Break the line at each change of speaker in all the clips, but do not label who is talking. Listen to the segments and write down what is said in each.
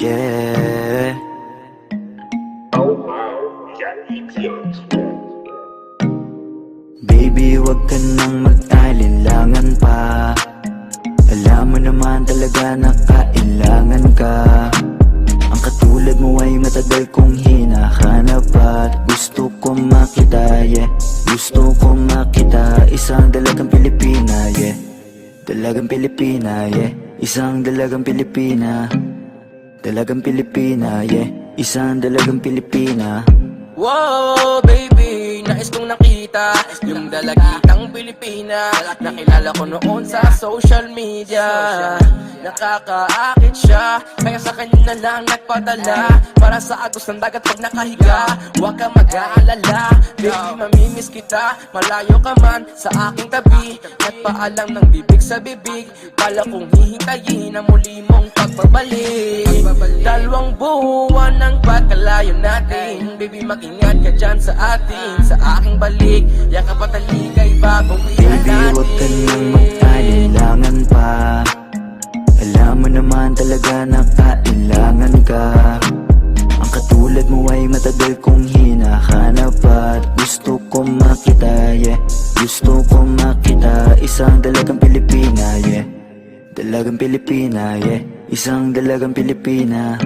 Yeah. Baby, wag ka nang mag-alinlangan pa. Alam mo naman talaga na kailangan ka. Ang katulad mo ay matagal kong hinahanap at gusto ko makita, yeah. Gusto ko makita isang dalagang Pilipina, yeah. Dalagang Pilipina, yeah. Isang dalagang Pilipina. Dalagang Pilipina, yeah. Isang dalagang Pilipina.
Wow, baby, nais kong nakita yung dalagitang Pilipina. Nakilala ko noon sa social media. Nakakaakit siya, kaya sa kanya na lang nagpadala. Para sa agos ng dagat pag nakahiga, huwag ka mag-aalala. Baby, mamimiss kita, malayo ka man sa aking tabi. Nagpaalam ng bibig sa bibig, bala kong hihintayin ang muli mong pagbabalik. Dalawang buwan ng pagkalayo natin, baby, mag-ingat ka dyan sa atin. Sa aking balik, yakap at taligay bagong iyan natin.
Baby, huwag ka nang mag-alinlangan pa. Alam mo naman talaga na kailangan ka. Ang katulad mo ay matagal kong hinahanap at gusto ko makita, yeah. Gusto ko makita isang dalagang Pilipina, yeah. Dalagang Pilipina, yeah. Isang dalagang Pilipina.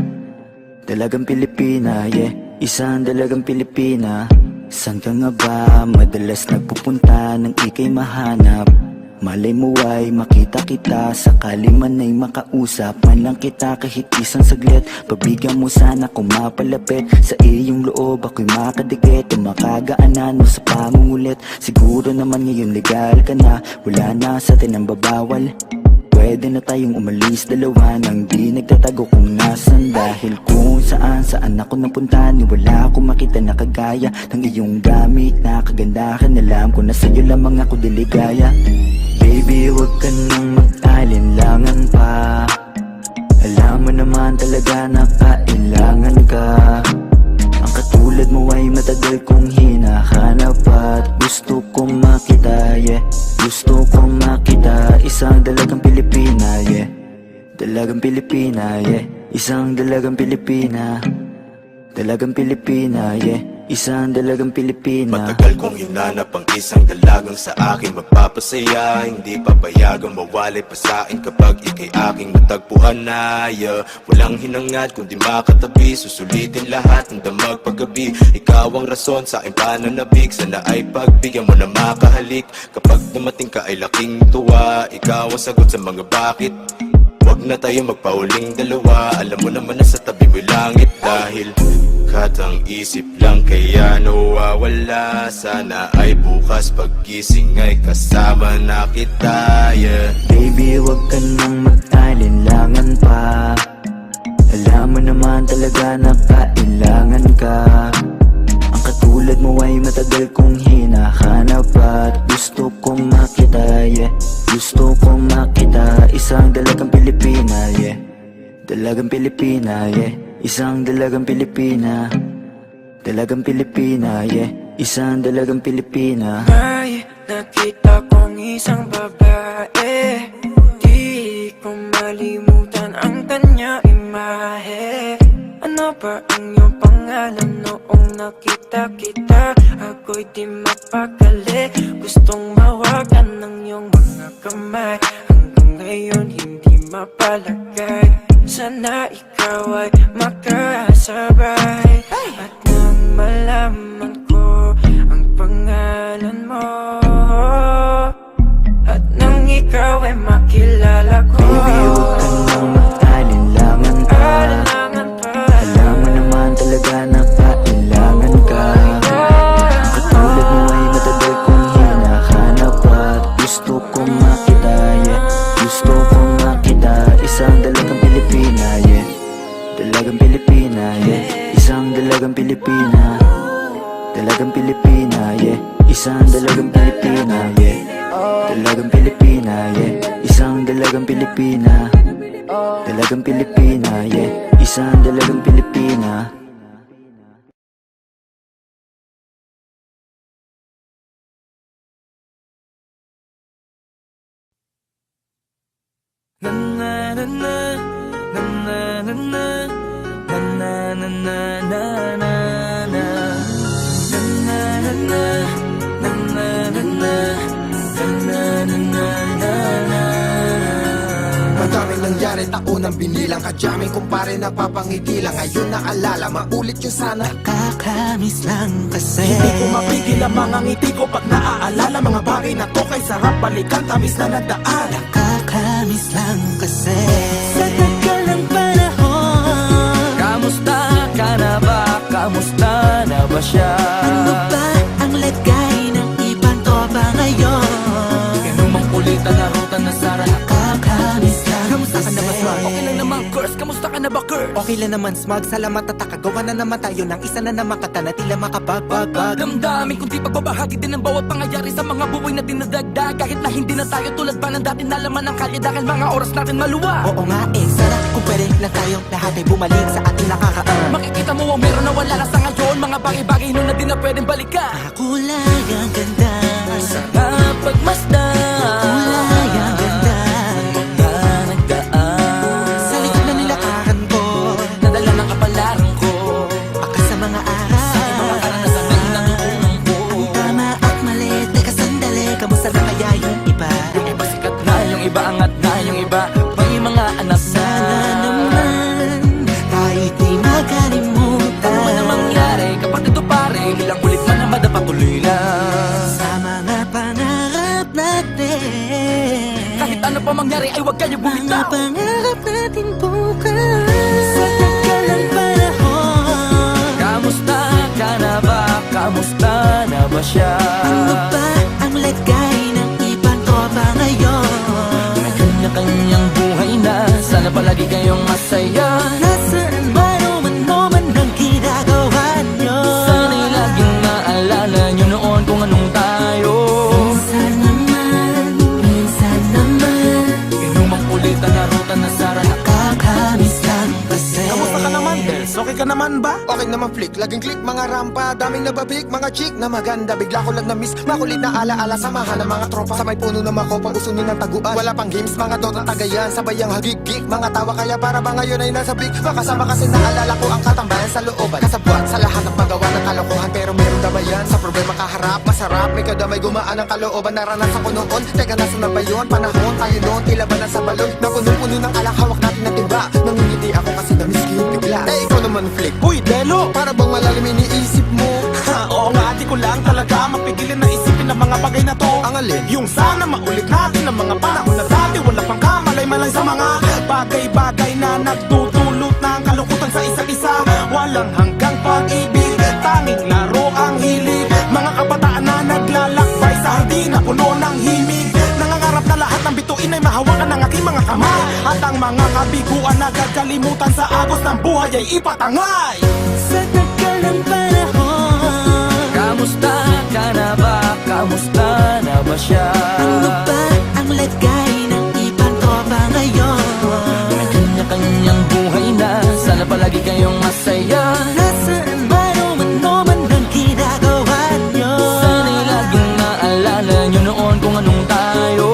Dalagang Pilipina, yeah. Isang dalagang Pilipina. Saan ka nga ba madalas nagpupunta nang ika'y mahanap? Malay mo ay makita kita, sakali man ay makausap man lang kita kahit isang saglit. Pabigyan mo sana kung mapalapit sa iyong loob, ako'y makadikit o makagaanan mo sa pangungulit. Siguro naman ngayon legal ka na, wala na sa atin ang babawal. Pwede na tayong umalis dalawa nang di nagtatago kung nasan. Dahil kung saan ako napunta, ni wala akong makita na kagaya ng iyong gamit na kagandahan. Alam ko na sa'yo lamang ako diligaya. Baby, wag ka nang mag-alinlangan pa. Alam mo naman talaga na kailangan ka. Ang katulad mo ay matagal kong hinahanap at gusto kong makita, yeah. Gusto kong makita isang dalagang Pilipina, yeah. Dalagang Pilipina, yeah. Isang dalagang Pilipina. Dalagang Pilipina, yeah. Isang dalagang Pilipina.
Matagal kong hinanap ang isang dalagang sa akin magpapasaya. Hindi papayagang mawalay pa sa akin kapag ika'y aking matagpuan na, yeah. Walang hinangad kundi makatabi, susulitin lahat ng damag paggabi. Ikaw ang rason sa aking pananabik, sana ay pagbigyan mo na makahalik. Kapag dumating ka ay laking tuwa, ikaw ang sagot sa mga bakit. Huwag na tayo magpauling dalawa, alam mo naman na sa tabi mo'y langit. Dahil katang isip lang kaya nawawala, sana ay bukas paggising ay kasama na kita, yeah.
Baby, wag ka nang mag-alinlangan pa. Alam mo naman talaga na kailangan ka. Ang katulad mo ay matagal kong hinahanap at gusto kong makita, yeah. Gusto kong makita isang dalagang Pilipina, yeah. Dalagang Pilipina, yeah. Isang dalagang Pilipina. Dalagang Pilipina, yeah. Isang dalagang Pilipina.
May nakita kong isang babae, di ko malimutan ang kanya imahe. Ano ba ang iyong pangalan noong nakita kita? Ako'y di mapakali, gustong mawagan ng iyong mga kamay. Hanggang ngayon hindi mapalagay, sana ikaw ay makasabay. At nang malaman ko ang pangalan mo, at nang ikaw ay makilala ko,
Baby, huwag ka nang mag-alinlangan pa. Alam mo naman talaga na kailangan ka. Ang katulad mo ay matagal kong hinahanap at gusto kong makita, yeah. Gusto kong makita isang dalagang Pilipina, yeah. Dalagang Pilipina, yeah. Isang dalagang Pilipina. Dalagang Pilipina, yeah. Isang dalagang Pilipina, yeah. Dalagang Pilipina, yeah. Isang dalagang Pilipina. Dalagang Pilipina, yeah. Isang dalagang Pilipina.
na na na na na na na na
na na na na. Na na na na. Na na na na. Na na na na na.
Madaming nangyari, taunang binilang kadyaming kumpare napapangiti lang. Ngayon naalala, maulit yun sana.
Nakakamiss lang kasi
Hindi ko mapigil ang mga ngiti ko pag naaalala. Mga bagay na to kay sarap balikan, tamis na nagdaan.
Nakakamiss lang kasi sa tagal ng panahon.
Kamusta ka na ba? Kamusta na ba siya?
Ano ba ang lagay ng ibang tropa ngayon?
Ganumang kulitan na ruta na Sara.
Nakakamiss lang
Kamusta ka na ba, Swag?
Okay lang naman, Curse. Kamusta ka na ba, Curse?
Okay lang naman, Smug. Salamat at takagawa na naman tayo ng isa na naman kata na tila makabagbag.
Damdamin kundi pagbabahagi din ng bawat pangyayari sa mga buhay na dinadagdag. Kahit na hindi na tayo tulad pa ng dati na laman ng kalye dahil mga oras natin maluwa.
Oo nga sana kung pwede lang tayong lahat ay bumalik sa ating nakakaan.
Makikita mo ang meron na wala na sa ngayon. Mga bagay-bagay nun na di na pwedeng balikan.
kulay ang ganda.
Sana pagmasdan
Kulay ang ganda.
mga nagdaan
Sa likod na nilakaran ko,
nadala ng kapalaran ko.
baka sa mga araw,
Mga karanasan na natutunan ko.
tama at mali. Teka sandali, kamusta na kaya yung iba?
Yung iba sikat na, yung iba angat na, yung iba may mga anak na.
Sana naman tayo'y di makalimutan.
Ano man ang mangyari kapag ito pare, ilang ulit man ang madapatuloy lang.
Sa mga pangarap natin,
Kahit ano pa mangyari ay huwag kayo
mga
bumitaw.
pangarap natin bukas. Sa tagal ng panahon,
Kamusta ka na ba? Kamusta na ba siya?
ano ba ang lagay ng ibang tropa ngayon?
May kanya-kanyang buhay na, sana palagi kayong masaya.
Nasaan man o man ang ginagawa nyo?
Sana'y laging maalala nyo noon kung anong tayo.
Minsan naman
Inumang kulitan na ruta na Sara.
nakakamiss lang kasi.
Kamusta ka naman, Dels? Okay ka naman ba? Okay naman, Flick. Laging click, mga rampa. Daming nababik, mga chick na maganda. Bigla ko lang na-miss. Makulit na alaala, samahan ng mga tropa. Sa may puno na makopa, usunin ng taguan. Wala pang games, mga dota tagayan. Sabay ang hagig-gig, mga tawa kaya para ba ngayon ay nasa big. Makasama kasi naalala ko ang katambayan sa looban. Kasabwat sa lahat ng paggawa ng kalokohan. Pero meron dabayan. Sa problema kaharap, masarap. May kadamay gumaan ang kalooban. Naranasan ko noon. Teka, nasa na ba yun? Panahon tayo noon, tila ba nasa balon? Napuno-puno ng alak, hawak natin ng timba. Nangingiti ako kasi na-miss ko yung bigla. Eh, ikaw naman, Flick. Uy, Delo! Para bang malalim iniisip mo?
Ha, oo nga, di ko lang talaga mapigilin na isipin ang mga bagay na to.
Ang alin?
Yung sana maulit natin ang mga panahon na dati wala pang kamalay-malay sa mga bagay-bagay na nagdudulot ng kalukutan sa isa't isa. Walang hanggang pag-ibig, tanging laro ang hilig. Mga kabataan na naglalakbay sa hardin na puno ng himig. Nangangarap na lahat ng bituin ay mahawakan ng aking mga kamay. At ang mga kabiguan na gagalimutan sa agos ng buhay ay ipatangay.
Sa tagal ng panahon,
Kamusta ka na ba? Kamusta na ba siya?
ano ba ang lagay ng ibang tropa ngayon?
May kanya-kanyang buhay na, sana palagi kayong masaya.
Nasaan man o man ang ginagawa nyo?
Sana'y laging maalala nyo noon kung anong tayo.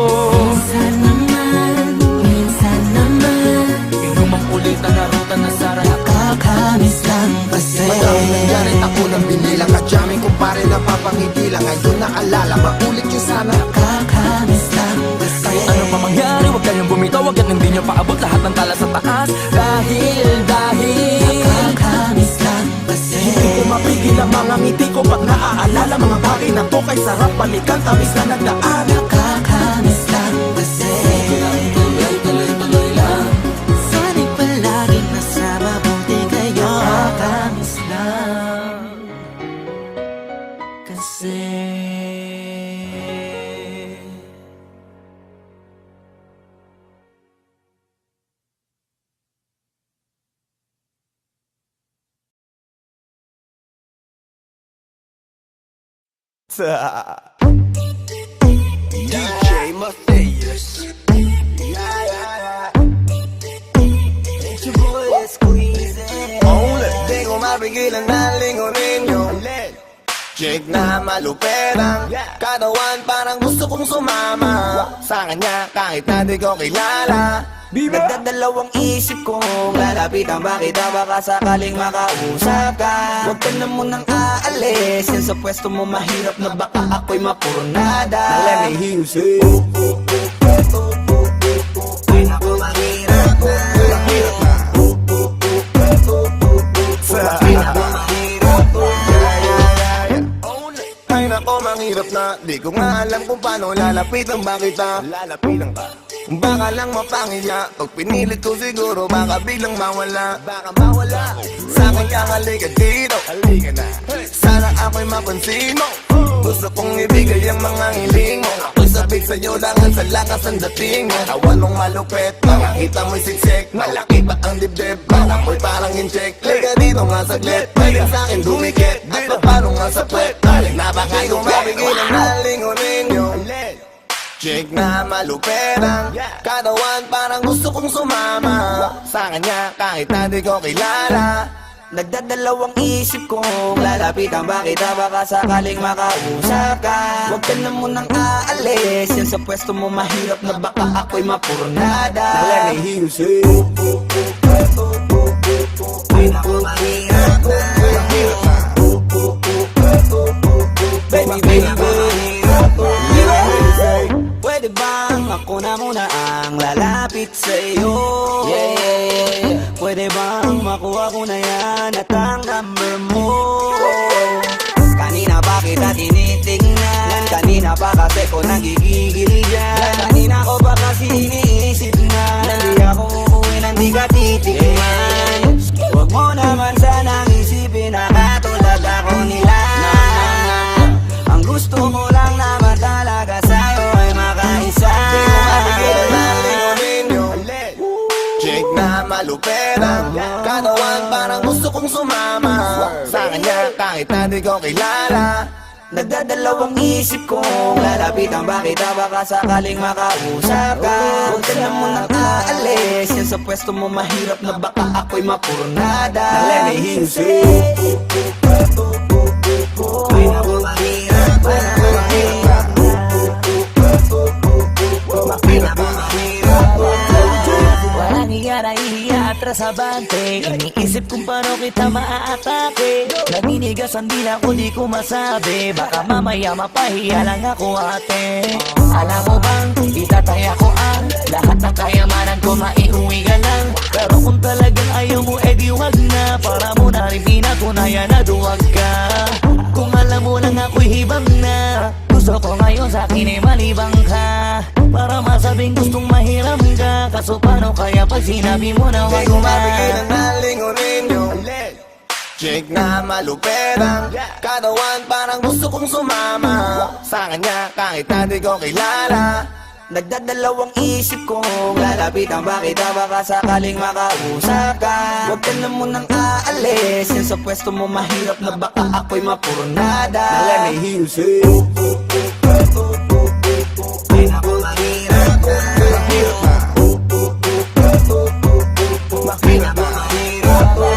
Minsan naman
Inumang kulitan na ruta na Sara.
nakakamiss lang kasi.
Madaming nangyari, taunang binilang kadyaming kumpare napapangiti lang. Ngayon naalala, maulit yun sana.
Nakakamiss lang kasi.
Ano pa mangyari, huwag kayong bumitaw. Hanggat hindi nyo paabot lahat ng tala sa taas. Dahil
Nakakamiss lang kasi.
Hindi ko mapigil ang mga ngiti ko pag naaalala mga bagay na to kay sarap balikan, tamis na nagdaan.
Nakakamiss lang kasi.
tuloy-tuloy lang.
Sana'y palaging nasa mabuti kayo. Nakakamiss lang kasi.
DJ Matthias. It's your boy, Squeeze. Di ko mapigilan na lingunin yung chick na maluperang katawan, parang gusto kong sumama sa kanya kahit na di ko kilala.
Nagdadalawang isip kong lalapitan ba kita, baka sakaling makausap ka. Huwag ka na munang aalis, yan sa pwesto mo mahirap na baka ako'y mapurnada. Now let me hear you say ay naku mahirap na, mahirap na. Ay naku mahirap na.
Ay nako, manghirap na. Di ko nga alam kung paano lalapitan ba kita. Lalapitan ka. Baka lang mapangiya. Pag pinilit ko siguro, baka biglang mawala. Baka mawala. Sa akin ka, halika dito. Halika na. Sana ako'y mapansin mo. Gusto kong ibigay ang mga hiling mo. Ako'y sabik sa'yo lang sa lakas ang dating mo. Awan mong malupet, makakita mo'y siksik. Malaki ba ang dibdib? Baka mo'y parang incheck. Liga dito nga saglit, pwede sa'kin dumikit. At paano nga sa puwet? Na baka gumabigil ang nalingunin nyo. Check na maluperang katawan, parang gusto kong sumama sa kanya kahit na di ko kilala.
Nagdadalawang isip kong lalapitan ba kita, baka sakaling makausap ka. Huwag ka na munang aalis, yan sa pwesto mo mahirap na baka ako'y mapurnada. Now let me hear you say ay naku mahirap na, mahirap na. Baby, baby, mahirap na. Pwede bang ako na muna ang lalapit sa'yo? Yeah, yeah, yeah. Pwede bang makuha ko na yan at ang number mo? Kanina pa kita tinitingnan, kanina pa kasi ko nagigigil dyan. Kanina ko pa kasi iniisip na hindi ako uuwi nang di ka titigman. Huwag mo naman sanang isipin na katulad ako nila. Ang gusto mo lang naman talaga sa'yo ay makaisa.
Check na maluperang katawan, parang gusto kong sumama sa kanya kahit na di ko kilala.
Nagdadalawang isip kong lalapitan ba kita, baka sakaling makausap ka. Huwag ka na munang aalis, yan sa pwesto mo mahirap na baka ako'y mapurnada. Now let me hear you say ay naku mahirap na, mahirap na. Mahirap na, mahirap na. Walang hiya na ihiya atras abante, iniisip kung paano kita maaatake. Naninigas ang dila ko, di ko masabi, baka mamaya mapahiya lang ako ate. Alam mo bang itataya ko ang lahat ng kayamanan ko, maiuwi ka lang. Pero kung talagang ayaw mo, edi wag na, para mo na rin pinatunayan na duwag ka. Kung alam mo lang ako'y hibang na, gusto ko ngayon sa akin ay malibang ka, para masabing gustong mahiram ka. Kaso paano kaya pag sinabi mo na wag
Di ko
na?
mabigil ang nalingunin nyo. Check na maluperang katawan, parang gusto kong sumama sa kanya kahit na di ko kilala.
Nagdadalawang isip kong lalapitan ba kita, baka sakaling makausap ka. Huwag ka na munang aalis, yan sa pwesto mo mahirap na baka ako'y mapurnada. Now let me hear you say ay naku mahirap na, mahirap na. Mahirap na, mahirap na.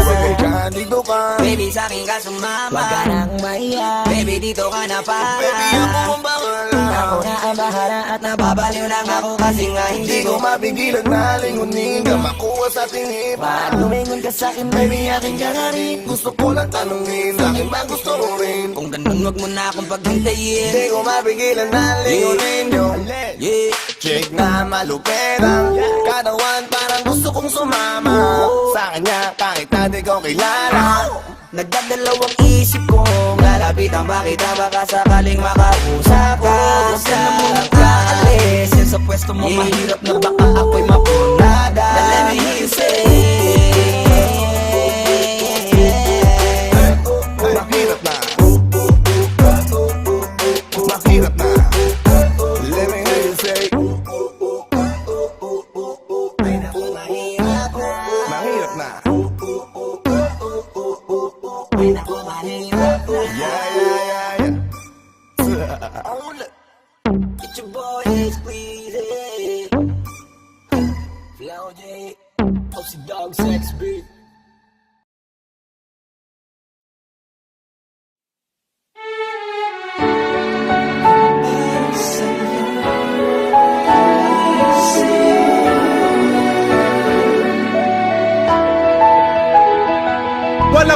Sagay ka, dito ka.
Baby sa'kin ka sumama, wag ka nang mahiya. Baby dito ka na para.
Baby ako ang bahala.
Ako na ang bahala at nababaliw lang ako kasi nga
Hindi
hindi
ko
ko
mapigilan na lingunin ka, makuha sa tingin.
Ba't lumingon ka sa'kin, baby, aking gagarin?
Gusto ko lang tanungin, akin ba gusto mo rin?
Kung ganun, wag mo na akong paghintayin.
Hindi ko mapigilan na lingunin nyo.
Yeah.
Check na maluperang katawan, parang gusto kong sumama sa kanya kahit na di ko kilala.
Nagdadalawang isip kong lalapitan ba kita, baka sakaling makausap ka. Huwag ka na munang aalis, yan sa pwesto mo mahirap na baka ako'y mapurnada. Now let me hear you say
Mahirap na. Mahirap na. Let me hear you say mahirap na. Yeah, yeah, yeah, yeah.
Get your boy Ace, please. Flow J, Posey Dog, Sex Beat.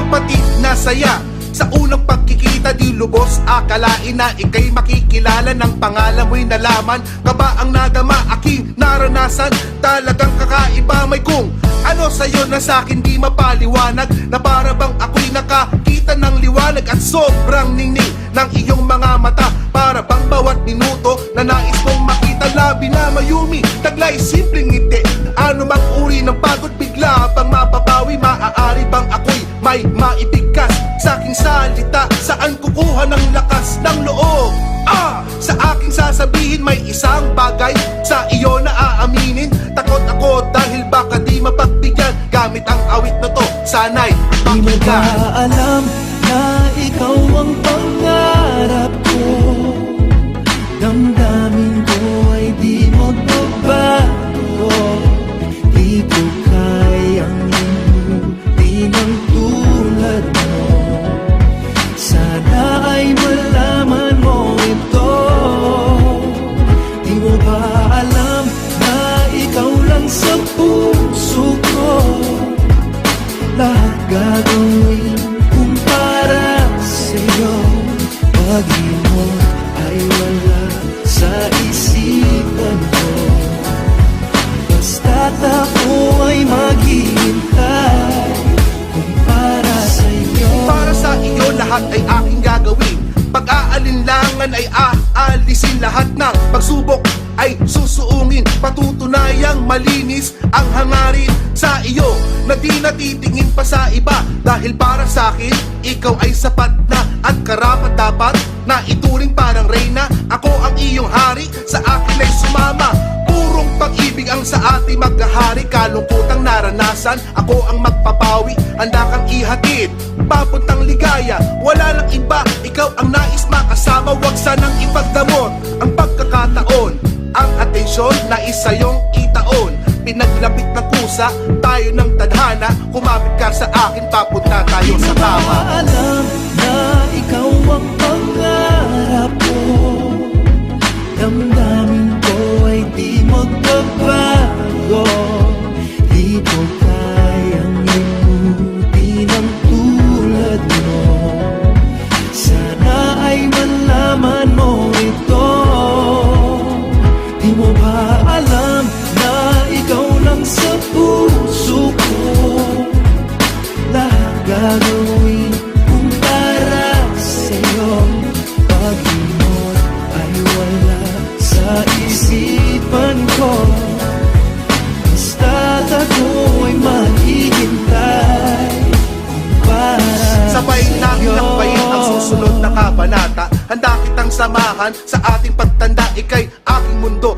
kapatid na saya. Sa unang pagkikita di lubos akalain na ika'y makikilala ng pangalan mo'y nalaman ka ba ang nadama aking naranasan? Talagang kakaiba may kung ano sa'yo na sa'kin di mapaliwanag, na para bang ako'y nakakita ng liwanag at sobrang ningning ng iyong mga mata. Para bang bawat minuto na nais mong makita, labi na mayumi, taglay simpleng ngiti. Ano mang uri ng pagod bigla bang mapapawi, maaari bang ako'y may maibigkas sa aking salita? Saan kukuha ng lakas ng loob? Sa aking sasabihin may isang bagay sa iyo na aaminin. Takot ako dahil baka di mapagbigyan gamit ang awit na to, sana'y
Di mo ba
pakinggan.
alam na ikaw ang pangarap ko? Damdamin ko ay di magbabago. Di ko kayang himutin ang tulad mo. Sana ay malaman mo ito. Di mo ba alam na ikaw lang sa puso ko? Lahat gagawin kung para sa'yo. Pag-ibig ay wala sa isipan ko. Basta't ako ay maghihintay kung para sa'yo.
Para sa iyo lahat ay aking gagawin. Pag-aalinlangan ay aalisin. Lahat ng pagsubok ay susuungin. Patutunayang malinis ang hangarin sa iyo na di natitingin pa sa iba. Dahil para sa akin, ikaw ay sapat na at karapat dapat na ituring parang reyna. Ako ang iyong hari, sa akin ay sumama. Purong pag-ibig ang sa ating maghahari. Kalungkutang naranasan, ako ang magpapawi. Handa kang ihatid papuntang ligaya. Wala lang iba, ikaw ang nais makasama. Huwag sanang ipagdamot ang pagkakataon. Ang atensyon na isa yung itaon. Pinaglapit ng kusa, tayo ng tadhana. Kumapit ka sa akin, papunta tayo sa tama.
Alam na ikaw ang pangarap ko. Damdamin ko ay di magbabago. Di ko kayang limutin ang tulad mo. Sana ay malaman mo ito. Di mo ba alam na ikaw lang sa puso ko? Lahat gagawin kung para sa'yo. Pag-ibig ay wala sa isipan ko. Basta't ako ay maghihintay kung para
Sabay natin lakbayin ang susunod na kabanata. Handa kitang samahan sa ating pagtanda. Ika'y aking mundo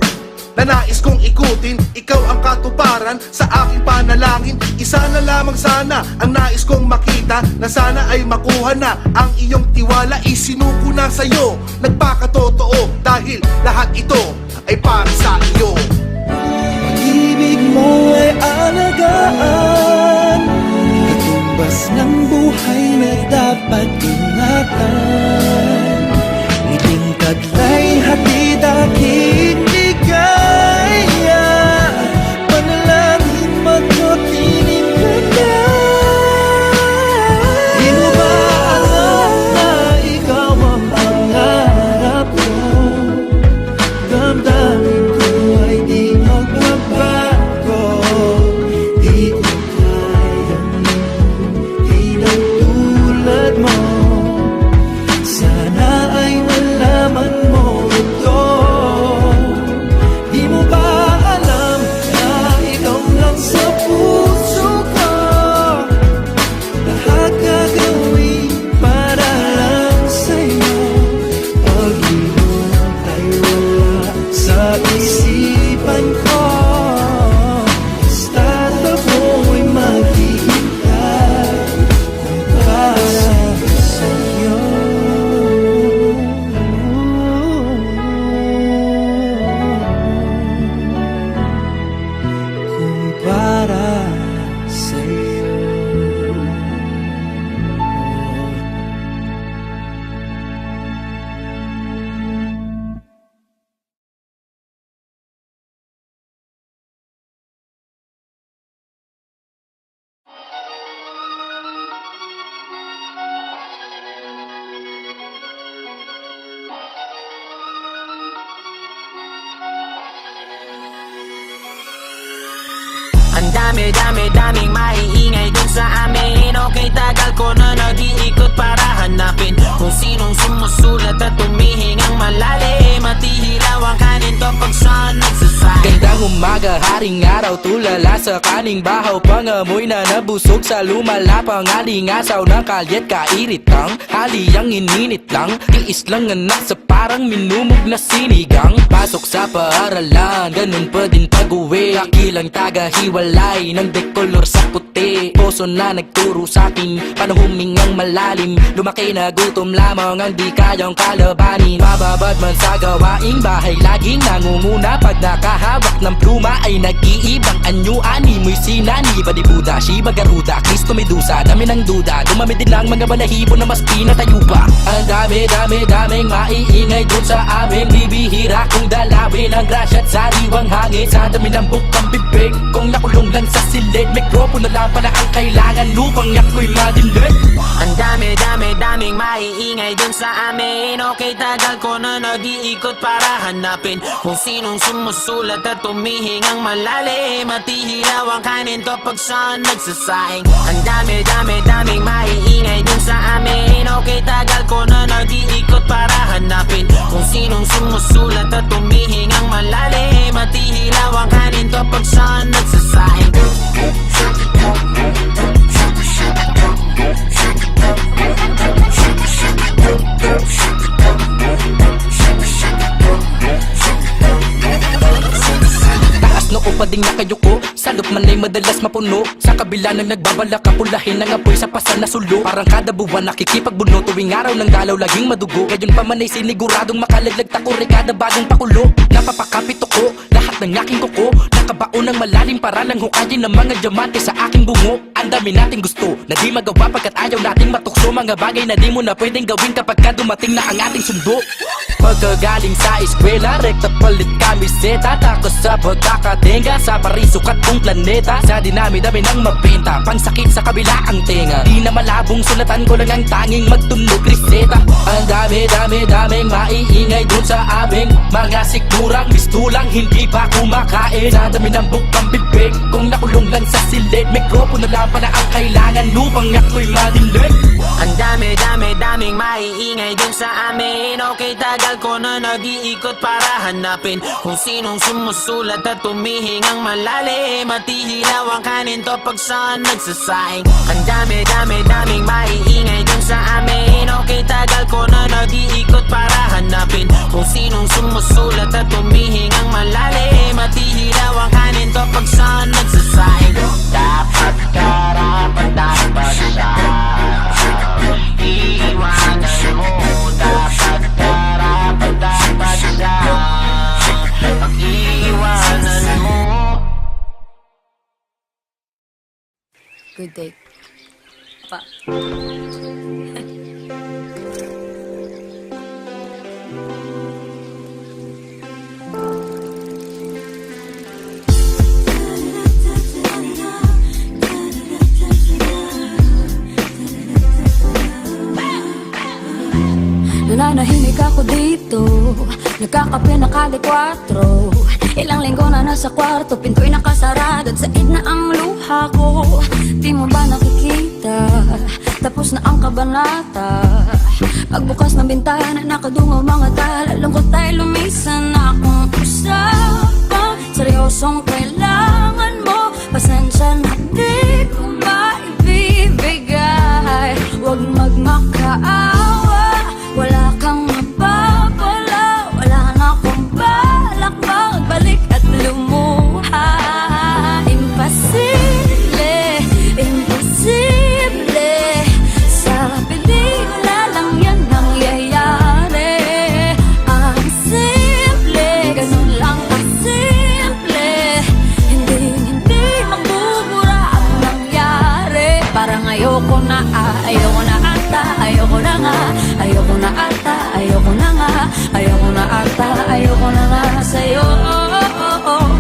na nais kong ikutin. Ikaw ang katuparan sa aking panalangin. Isa na lamang sana ang nais kong makita, na sana ay makuha na ang iyong tiwala. Isinuko na sa'yo, nagpakatotoo, dahil lahat ito ay para sa iyo.
Pag-ibig mo ay alagaan, katumbas ng buhay na dapat ingatan. Ngiting taglay hatid aking ligaya, panalangin magkatinig ka na. Di mo ba alam na ikaw ang pangarap ko? Damdamin ko ay di magbabago. Di ko kayang limutin ang tulad mo.
Ang daming maiingay dun sa amin. Okay, tagal ko na nag-iikot para hanapin kung sinong sumusulat at tumihingang malalim. At ihilaw ang kanin kapag saan nagsasabi.
Gandang umaga, haring araw, tulala sa kaning bahaw. Pangamoy na nabusog sa lumalapang alingasaw ng kalyet, kairitang haliyang ininit lang. Tiis lang anak sa parang minumog na sinigang. Pasok sa paaralan, ganun pa din pag-uwi. Kakilang taga-hiwalay ng dekolor sa puti. Puso na nagturo sa'kin, paano humingang malalim. Lumaki na gutom lamang ang di kayang kalabanin. Mababad man sa gawaing bahay, laging nangunguna. Pag nakahawak ng pluma ay nag-iibang anyuan. Mo'y sinani, Badi Buddha, Shiva Garuda, Kristo Medusa. Dami ng duda, dumami din lang mga balahibo na mas pinatayo pa. Ang daming maiingay dun sa amin. Bibihira kung dalawin ang grasya at sariwang hangin. Sa dami ng bukang bibig, kung nakulong lang sa silid. Mikropono lang pala ang kailangan upang ako'y madindig.
Ang daming maiingay dun sa amin. Okay, tagal ko na nag-iikot para hanapin kung sinong sumusulat at tumihingang malalim. At ihilaw ang kanin kapag saan nagsasaing. Ang daming maiingay dun sa amin. Okay, tagal ko na nag-iikot para hanapin kung sinong sumusulat at tumihingang malalim. At ihilaw ang kanin kapag saan nagsasaing.
Taas noo pa ding nakayuko, salop man ay madalas mapuno. Sa kabila ng nagbabalak, kapulahin ng apoy sa pasan na sulo. Parang kada buwan nakikipagbuno, tuwing araw ng dalaw laging madugo. Ngayon pa man ay siniguradong makalaglag takore kada bagong pakulo. Napapakapit ko, lahat ng aking kuko, nakabaon ng malalim para lang hukayin ng mga diamante sa aking bungo. Ang dami nating gusto na di magawa pagkat ayaw nating matukso. Mga bagay na di mo na pwedeng gawin kapag ka dumating na ang ating sundo. Pagkagaling sa eskwela, rekta palit kamiseta. Takos sa pagkakatenga, sa parisukat kong planeta. Sa dinami-dami ng mabenta, pangsakit sa kabila ang tenga. Di na malabong sulatan ko lang ang tanging magtunog reseta. Ang daming maiingay dun sa aming mga sigurang mistulang hindi pa kumakain. Sa dami ng bukang bibig, kung nakulong lang sa silid. Mikropono lang pala ang kailangan upang ako'y madindig.
Ang daming maiingay dun sa amin. Okay, tagal ko na nag-iikot para hanapin kung sinong sumusulat at tumihingang malalim. At ihilaw ang kanin kapag saan nagsasaing. Ang daming maiingay dun sa amin. Okay, tagal ko na nag-iikot para hanapin kung sinong sumusulat at tumihingang malalim. At ihilaw ang kanin kapag saan nagsasaing. Dapat karapat dapat siya, iiwanan mo. Dapat karapat dapat siya, pag-iiwanan mo.
Good day. Pa.
Nananahimik ako dito, nagkakape na kali 4. Ilang linggo na nasa kwarto, pinto'y nakasarado at said na ang luha ko. Di mo ba nakikita, tapos na ang kabanata. Pagbukas ng bintana, nakadungaw mga tala. Lungkot tayo lumisan na akong usapang seryosong kailangan mo. Pasensya na di ko maibibigay. Huwag magmakaawa, wala kang mapapala. Wala na akong balak magbalik at lumuha. Imposible, imposible. Sa pelikula lang yan nangyayari. Ang simple, ganun lang kasimple. Hindi magbubura ang nangyari. Parang ayoko na ata, ayoko na nga. Ayoko na ata, ayoko na nga. Ayoko na ata, ayoko na nga sa'yo.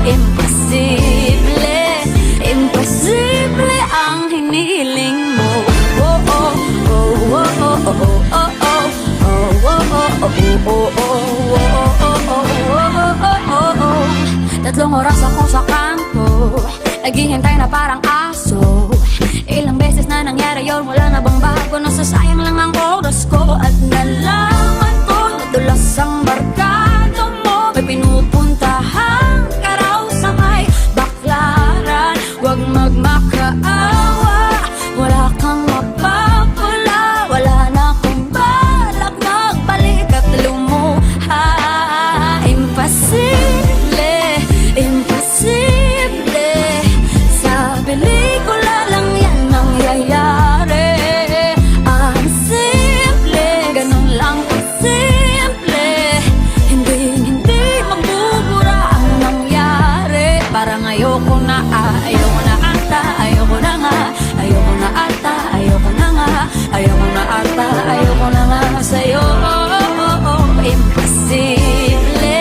Imposible, imposible ang hiniling mo. Oh, oh, oh, oh, oh, oh, oh, oh, oh, oh, oh, oh, oh. 3 oras ako sa kanto, naghihintay na parang aso. Ilang beses na nangyari yun, wala na bang bago? Nasasayang lang ang oras ko. At nalaman ko, nadulas ang barkado mo. May pinupuntahan ka raw sa may baklaran. Huwag magmakaawa, wala kang mapapala. Wala na akong balak magbalik at lumuha. Imposible, imposible. Sa pelikula lang yan nangyayari. Ang simple, ganun lang kasimple. Hindi magbubura ang nangyari. Parang ayoko na, ayoko na ata, ayoko na nga. Ayoko na ata, ayoko na nga. Ayoko na ata, ayoko na nga sa'yo. Imposible,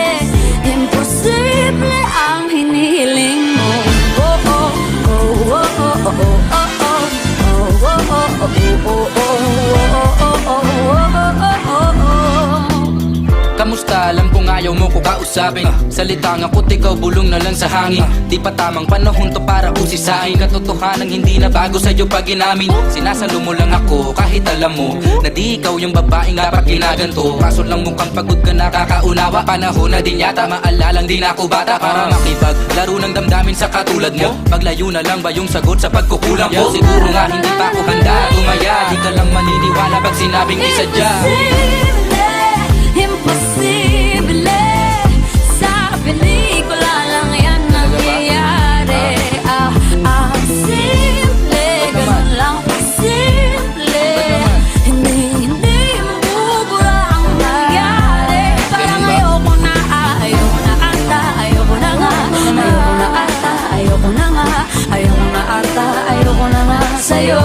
imposible ang hinihiling mo. Oh, oh, oh, oh, oh, oh, oh, oh, oh, oh, oh, oh, oh.
Kamusta? Alam kong ayaw mo ko kausapin. Salitang ako't ikaw bulong na lang sa hangin. Di pa tamang panahon to para usisain. Katotohanan hindi na bago sa'yo pag inamin. Sinasalo mo lang ako kahit alam mo na di ikaw yung babaeng dapat ginaganto. Kaso lang mukhang pagod ka nakakaunawa. Panahon na din yata maalalang di na ako bata para makipaglaro ng damdamin sa katulad mo. Paglayo na lang ba yung sagot sa pagkukulang ko? Siguro nga hindi pa ako handa tumaya. Di ka lang maniniwala pag sinabing di sadya.
Imposible, sa pelikula lang yan nangyayari. Simple, ganun lang kasimple. Hindi mabubura ang nangyari. Parang ayoko na, ayoko na ata, ayoko na nga. Ayoko na ata, ayoko na nga. Ayoko na ata, ayoko na nga sa'yo.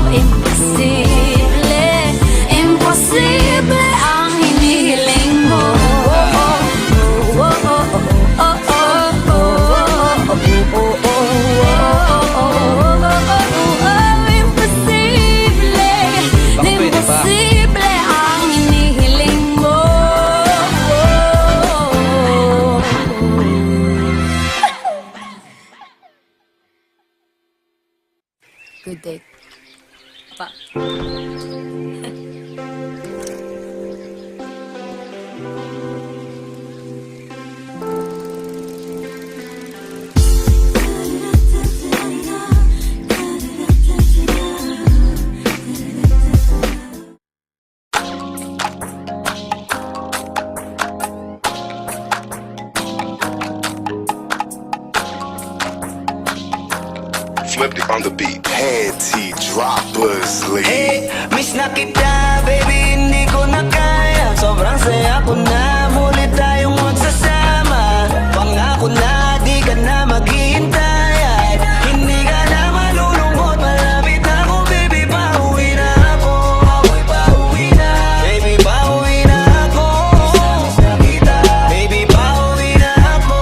Imposible, imposible ang hinihiling mo. Imposible, imposible ang hinihiling mo. Good day. Pa.
Flipped it on the beat. Panty droppers,
Hey, miss na kita, baby, hindi ko na kaya. Sobrang saya ko na, muli tayong magsasama. Pangako na, di ka na maghihintay. Ay, hindi ka na malulungkot, malapit na ako, baby, pauwi na ako. Pauwi na, baby, pauwi na ako. Miss na kita, baby, pauwi na ako.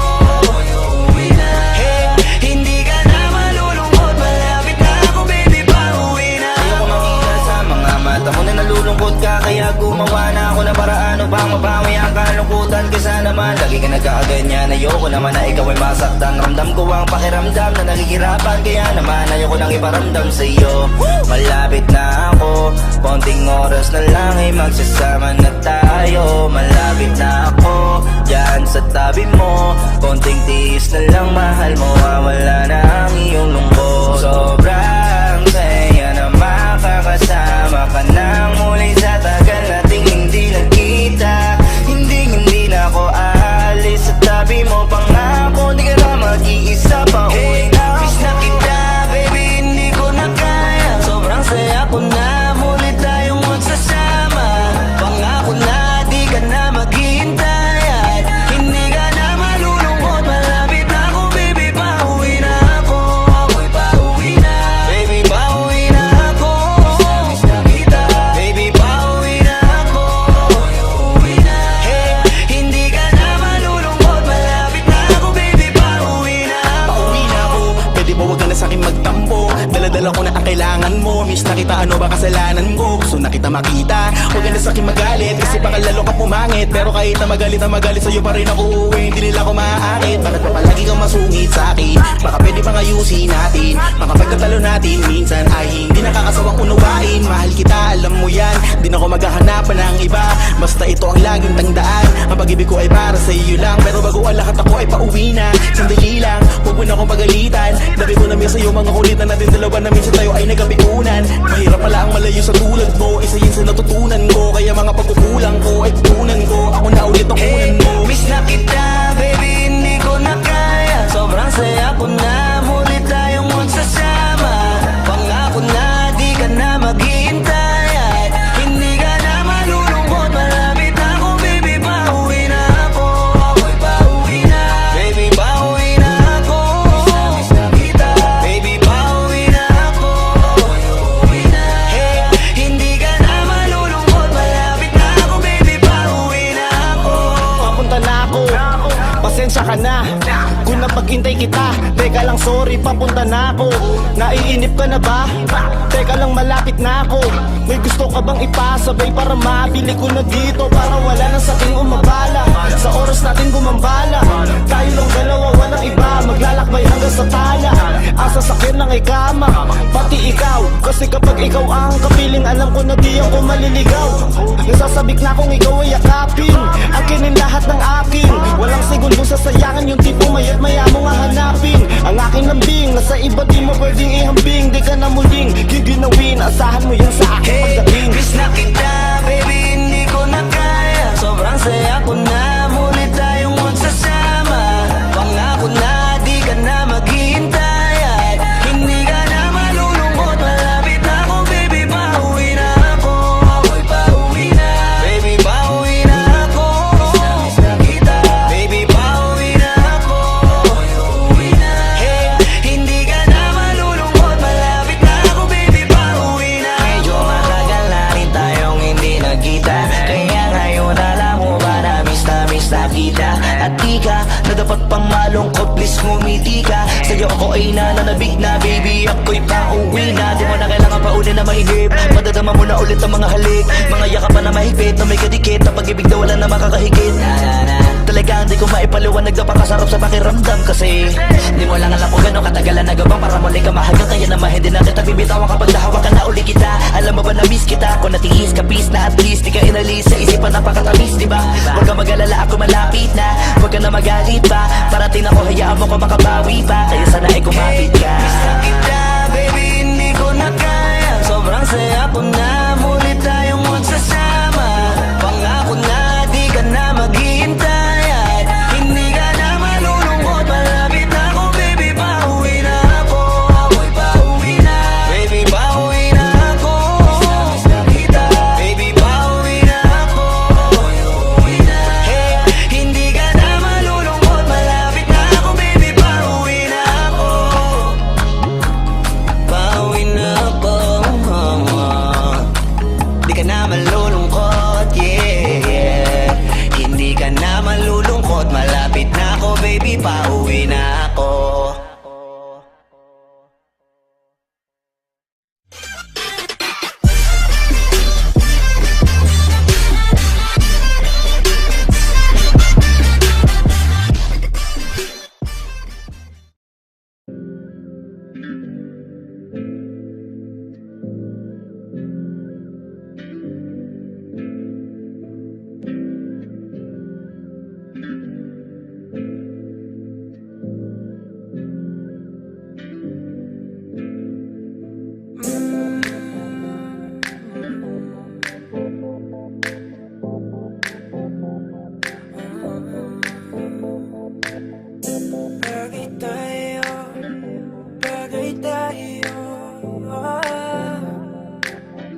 Uuwi na, hey, hindi ka na malulungkot, malapit na ako, baby, pauwi na ako. Ayoko makita sa mga mata mo na nalulungkot ka, kaya gumawa na ako ng paraan upang mabawi ang kalungkutan. Kaysa naman, lagi ka nagkakaganyan. Ayoko naman na ikaw ay masaktan. Ramdam ko ang pakiramdam na nakikirapan. Kaya naman ayoko nang iparamdam sa'yo. Malapit na ako, konting oras na lang ay magsasama na tayo. Malapit na ako, dyan sa tabi mo. Konting tiis na lang, mahal mo, wala na ang iyong lungkot. Sobrang saya na makakasama ka nang muli sa tagal nating hindi nagkita. Hindi na ako aalis sa tabi mo. Pangako, di ka na mag-iisa pa. Hey, miss na kita, baby, hindi ko na kaya. Sobrang saya ko na, muli tayong magsasama. Pangako na, di ka na maghihintay. Ay, hindi ka na malulungkot, malapit na ako, baby, pauwi na ako. Pauwi na, baby, pauwi
Ano ba kasalanan ko? Gusto na kita makita. Huwag ka na sa'kin magalit kasi baka lalo ka pumangit. Pero kahit na magalit sa'yo pa rin ako uuwi. Hindi nila ako maaakit. Bakit pa palagi kang masungit sa'kin? Baka pwede bang ayusin natin? Baka pagkatalo natin minsan ay hindi nakakasawang unawain. Mahal kita, alam mo yan. Di na ako maghahanapan ng iba. Basta ito ang laging tangdaan. Ang pag-ibig ko ay para sa iyo lang. Pero bago ang lahat ako ay pauwi na. Sandali lang, huwag mo na akong pagalitan. Dabi ko na minsan sa'yo mga kulit na natin dalawa na minsan tayo ay nagkapiunan. Mahirap pala ang malayo sa tulad mo. Isa yun sa natutunan ko. Kaya mga pagkukulang ko ay tutunan ko. Ako na ulit ang kunan mo.
Miss na kita, baby, hindi ko na kaya. Sobrang saya ko na, muli tayong magsasama. Pangako na, di ka na maghihintay. At hindi ka na malulungkot. Malapit ako, baby, pauwi na ako. Ako'y pauwi na, baby, pauwi na ako. Miss na kita, baby, pauwi na ako. Ako'y uuwi na. Hey, hindi ka na malulungkot. Malapit na ako, baby, pauwi na ako.
Papunta na ako, pasensya ka na kung napaghintay kita. Teka lang, sorry, papunta na ako. Naiinip ka na ba? Teka lang, malapit na ako. May gusto ka bang ipasabay para mabili ko na dito? Para wala nang saking umabala sa oras natin gumambala. Tayo lang dalawa, walang iba. Maglalakbay hanggang sa tala. Ang sasakyan lang ay kama, pati ikaw. Kasi kapag ikaw ang kapiling, alam ko na di ako maliligaw. Nasasabik na kung ikaw ay yakapin. Akinin lahat ng akin. Walang segundo sasayangan yung tipo mayat maya mo nga hanapin. Ang aking lambing, nasa iba di mo pwedeng ihambing. Di ka na muling giginawin, asahan mo yan sa akin pagdating.
Miss na kita, baby, hindi ko na kaya. Sobrang saya ko na, muli tayong magsasama. Pangako na, di ka na maghihintay. At hindi ka na malulungkot. Malapit na ako, baby, pauwi na ako. Ako'y pauwi na, baby, pauwi na ako. Miss na kita, baby, pauwi na ako. Ako'y uuwi na. Hey, hindi ka na malulungkot. Malapit na ako, baby, pauwi na. Medyo matagal na rin tayong hindi nagkita. Kaya ngayon alam mo ba na miss na kita. At di ka na dapat pang malungkot, please ngumiti ka. Sa'yo ako ay nananabig na, baby, ako'y pauwi na. Di mo na kailangan pa uli na mahigip. Madadama mo na ulit ang mga halik. Mga yakapan na mahigpit, na may kadikit. Na pag-ibig na wala na makakahigit. Talagang di ko maipaliwanag na pakasarap sa pakiramdam. Kasi di mo lang alam kung gano'ng katagalan nagabang para muli ka mahagang. Kaya naman hindi na kita bibitawan kapag nahawa ka na uli kita. Alam mo ba na miss kita? Kung natiis ka, peace na at least di ka inalis sa isipan napakatamis, di ba? Huwag ka mag-alala, ako malapit na. Huwag ka na magalit pa. Parating ako, hayaan mo ko makabawi pa. Kaya sana ay kumapit ka. Miss na kita, baby, hindi ko na kaya. Sobrang saya ko na, muli tayong magsasama. Pangako na, di ka na maghihintay. At hindi ka na malulungkot. Malapit na ako, baby, pauwi na ako. Ako'y pauwi na, baby, pauwi na ako. Miss na kita, baby, pauwi na ako. Ako'y uuwi na. Hey, hindi ka na malulungkot. Malapit na ako, baby, pauwi na ako. Pauwi na ako. Di ka na malulungkot, yeah. Hindi ka na malulungkot. Malapit na ako, baby, pauwi na ako.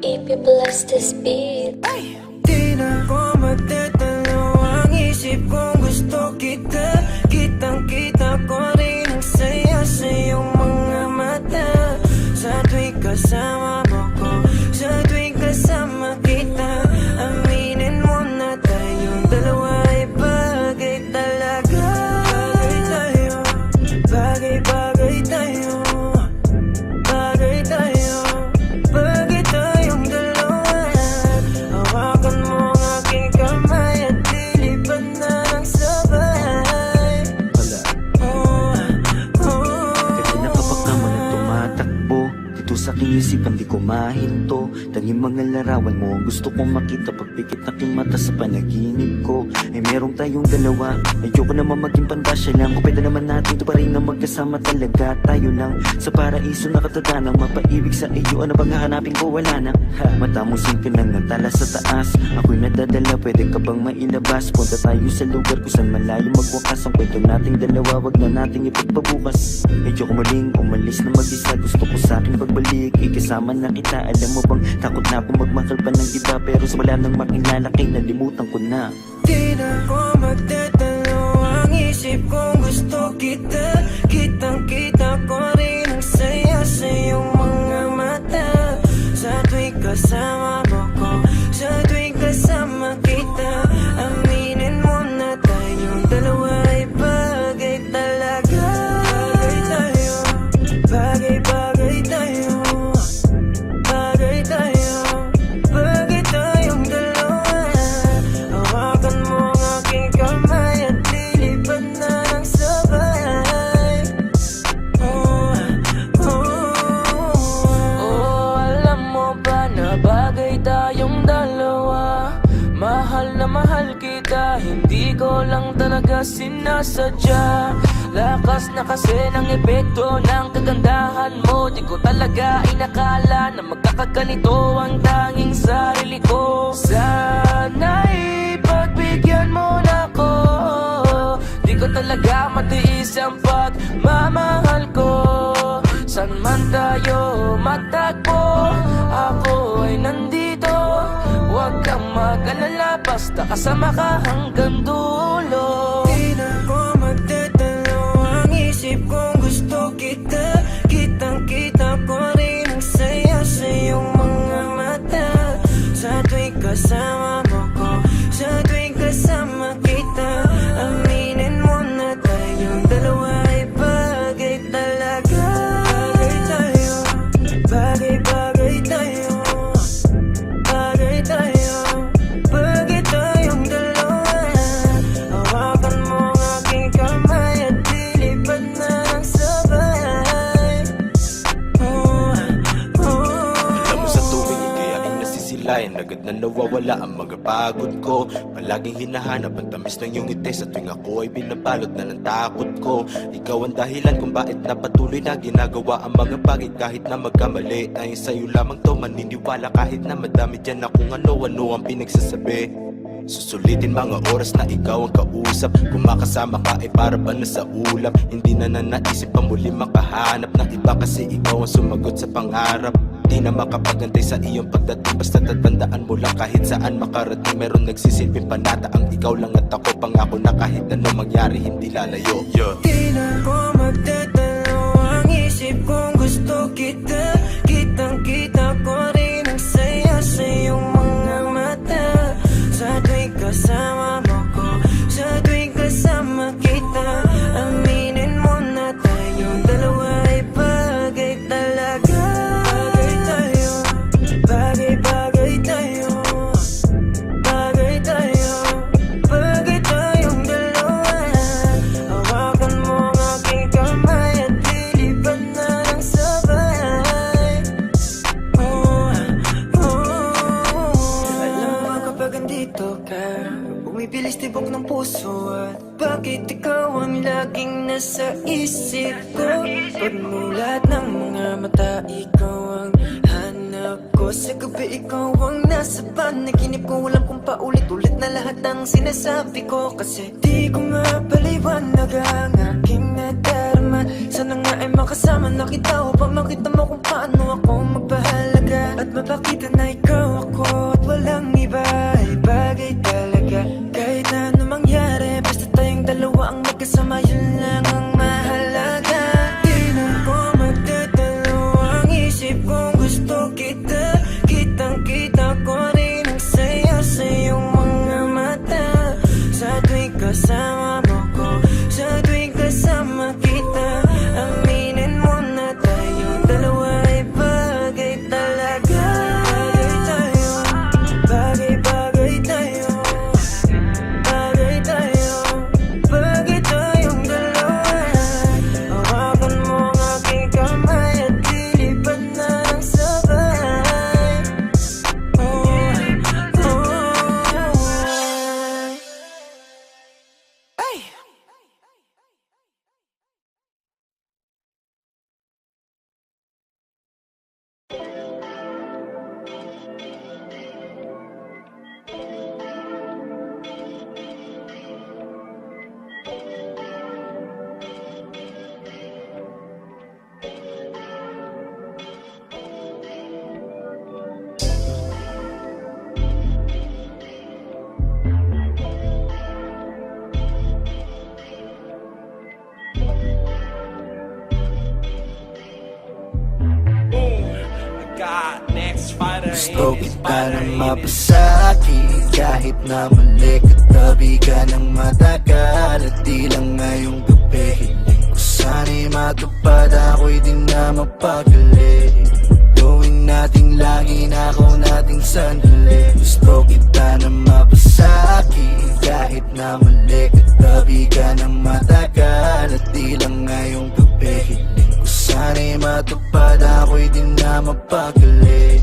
If you bless this beat.
Di na ko matatalo ang isip kong gusto kita. Kitang-kita ko rin ang saya sa iyong mga mata. Sa tuwing kasama mo ko, sa tuwing kasama kita. Aminin mo na tayong dalawa ay bagay talaga. Bagay tayo, bagay-bagay tayo. Bagay tayo, bagay tayo. gusto kong makita pagpikit na kimata sa panaginip ko. Ay merong tayong dalawa, ayoko naman maging pandasya lang. Kung pwede naman natin to pa rin na magkasama talaga. Tayo lang sa paraiso na katatanang mapaibig sa iyo. Ano bang hahanapin ko? Wala na. Mata mo singkin lang ng tala sa taas. Ako'y nadadala, pwede ka bang mailabas? Punta tayo sa lugar kung saan malayo magwakas. Ang kwento nating dalawa, wag na nating ipagpabukas. Ayoko muling umalis na mag-isa. Gusto ko sa akin pagbalik, ikasama na kita. Alam mo bang takot na ako magmahal pa ng iba, pero sa wala nang makilala kay nalimutan ko na.
Di na ko magtatalo, ang isip kong gusto kita. Kitang-kita ko rin ang saya sa iyong mga mata. Sa tuwing kasama mo ko, sa tuwing kasama kita, aminin mo na tayong dalawa ay bagay talaga. Bagay tayo, bagay-bagay tayo, bagay tayo, bagay tayong dalawa. Hawakan mo ang aking kamay at lilipad na ng sabay. Alam mo ba na bagay tayong dalawa? Mahal na mahal kita, hindi ko lang talaga sinasadya. Lakas na kasi ng epekto ng kagandahan mo. Di ko talaga inakala na magkakaganito ang tanging sarili ko. Sana'y pagbigyan mo na ko. Di ko talaga matiis ang pagmamahal ko. San man tayo matagpo, ako ay nandito. Huwag kang mag-alala, basta kasama ka hanggang dulo. Di na ko magtatalo, ang isip kong gusto kita. Kitang-kita ko rin ang saya sa iyong mga mata. Sa tuwing kasama mo ko, sa tuwing kasama kita, aminin mo na tayong dalawa ay bagay talaga. Bagay tayo, bagay-bagay tayo, bagay tayo, bagay tayong dalawa. Hawakan mo ang aking kamay at lilipad na ng sabay.
Alam mo sa tuwing ikay aking nasisilayan, agad na nawawala ang mga pagod ko. Palaging hinahanap ang tamis ng iyong ngiti. Sa tuwing ako ay binabalot na ng takot ko. Ikaw ang dahilan kung bakit na patuloy na ginagawa ang mga bagay. Kahit na magkamali ay sa'yo lamang to maniniwala. Kahit na madami dyan na kung ano-ano ang pinagsasabi. Susulitin mga oras na ikaw ang kausap. Kung makasama ka ay para ba na sa ulap. Hindi na naisip pa muli makahanap ng iba, kasi ikaw ang sumagot sa pangarap. Di na makapagantay sa iyong pagdating, basta tatandaan mo lang kahit saan makarating. Meron nagsisilbing panata ang ikaw lang at ako. Pangako na kahit ano mangyari hindi lalayo.
Di na ko magtatalo, ang isip kong gusto kita. Kitang-kita ko rin ang saya sa iyong mga mata. Sa tuwing kasama mo ko, sa tuwing kasama kita, aminin mo na tayong dalawa ay bagay talaga. Bagay tayo, bagay-bagay tayo, bagay tayo, bagay tayong dalawa. Hawakan mo ang aking kamay at lilipad na ng sabay. Alam mo kapag andito ka, bumibilis tibok ng puso. At bakit ikaw ang laging nasa isip ko? Pagmulat ng mga mata, ikaw ang hanap ko. Sa gabi ikaw ang nasa panaginip ko. Alam kong paulit-ulit na lahat ng sinasabi ko, kasi di ko mapaliwanag ang aking nadarama. Sana nga ay makasama na kita upang makita mo kung paano ako magpahalaga. At mapakita na ikaw ako at walang iba ay bagay talaga. Kahit na ano mangyari, basta tayong dalawa ang magkasama, yun lang ang mahalaga. Di na ko magtatalo, ang isip kong gusto kita. Kitang-kita ko rin ang saya sa iyong mga mata. Sa tuwing kasama mo ko, sa tuwing kasama kita, aminin mo na tayong dalawa ay bagay talaga.
Gusto kita na mapasakit kahit na mali. Katabi ka ng matagal at di lang ngayong gabi. Hiling ko sana'y matupad, ako'y di na mapagali. Gawin nating lagi na ako nating sandali. Gusto kita na mapasakit kahit na mali. Katabi ka ng matagal at di lang ngayong gabi. Hiling ko sana'y matupad, ako'y di na mapagali.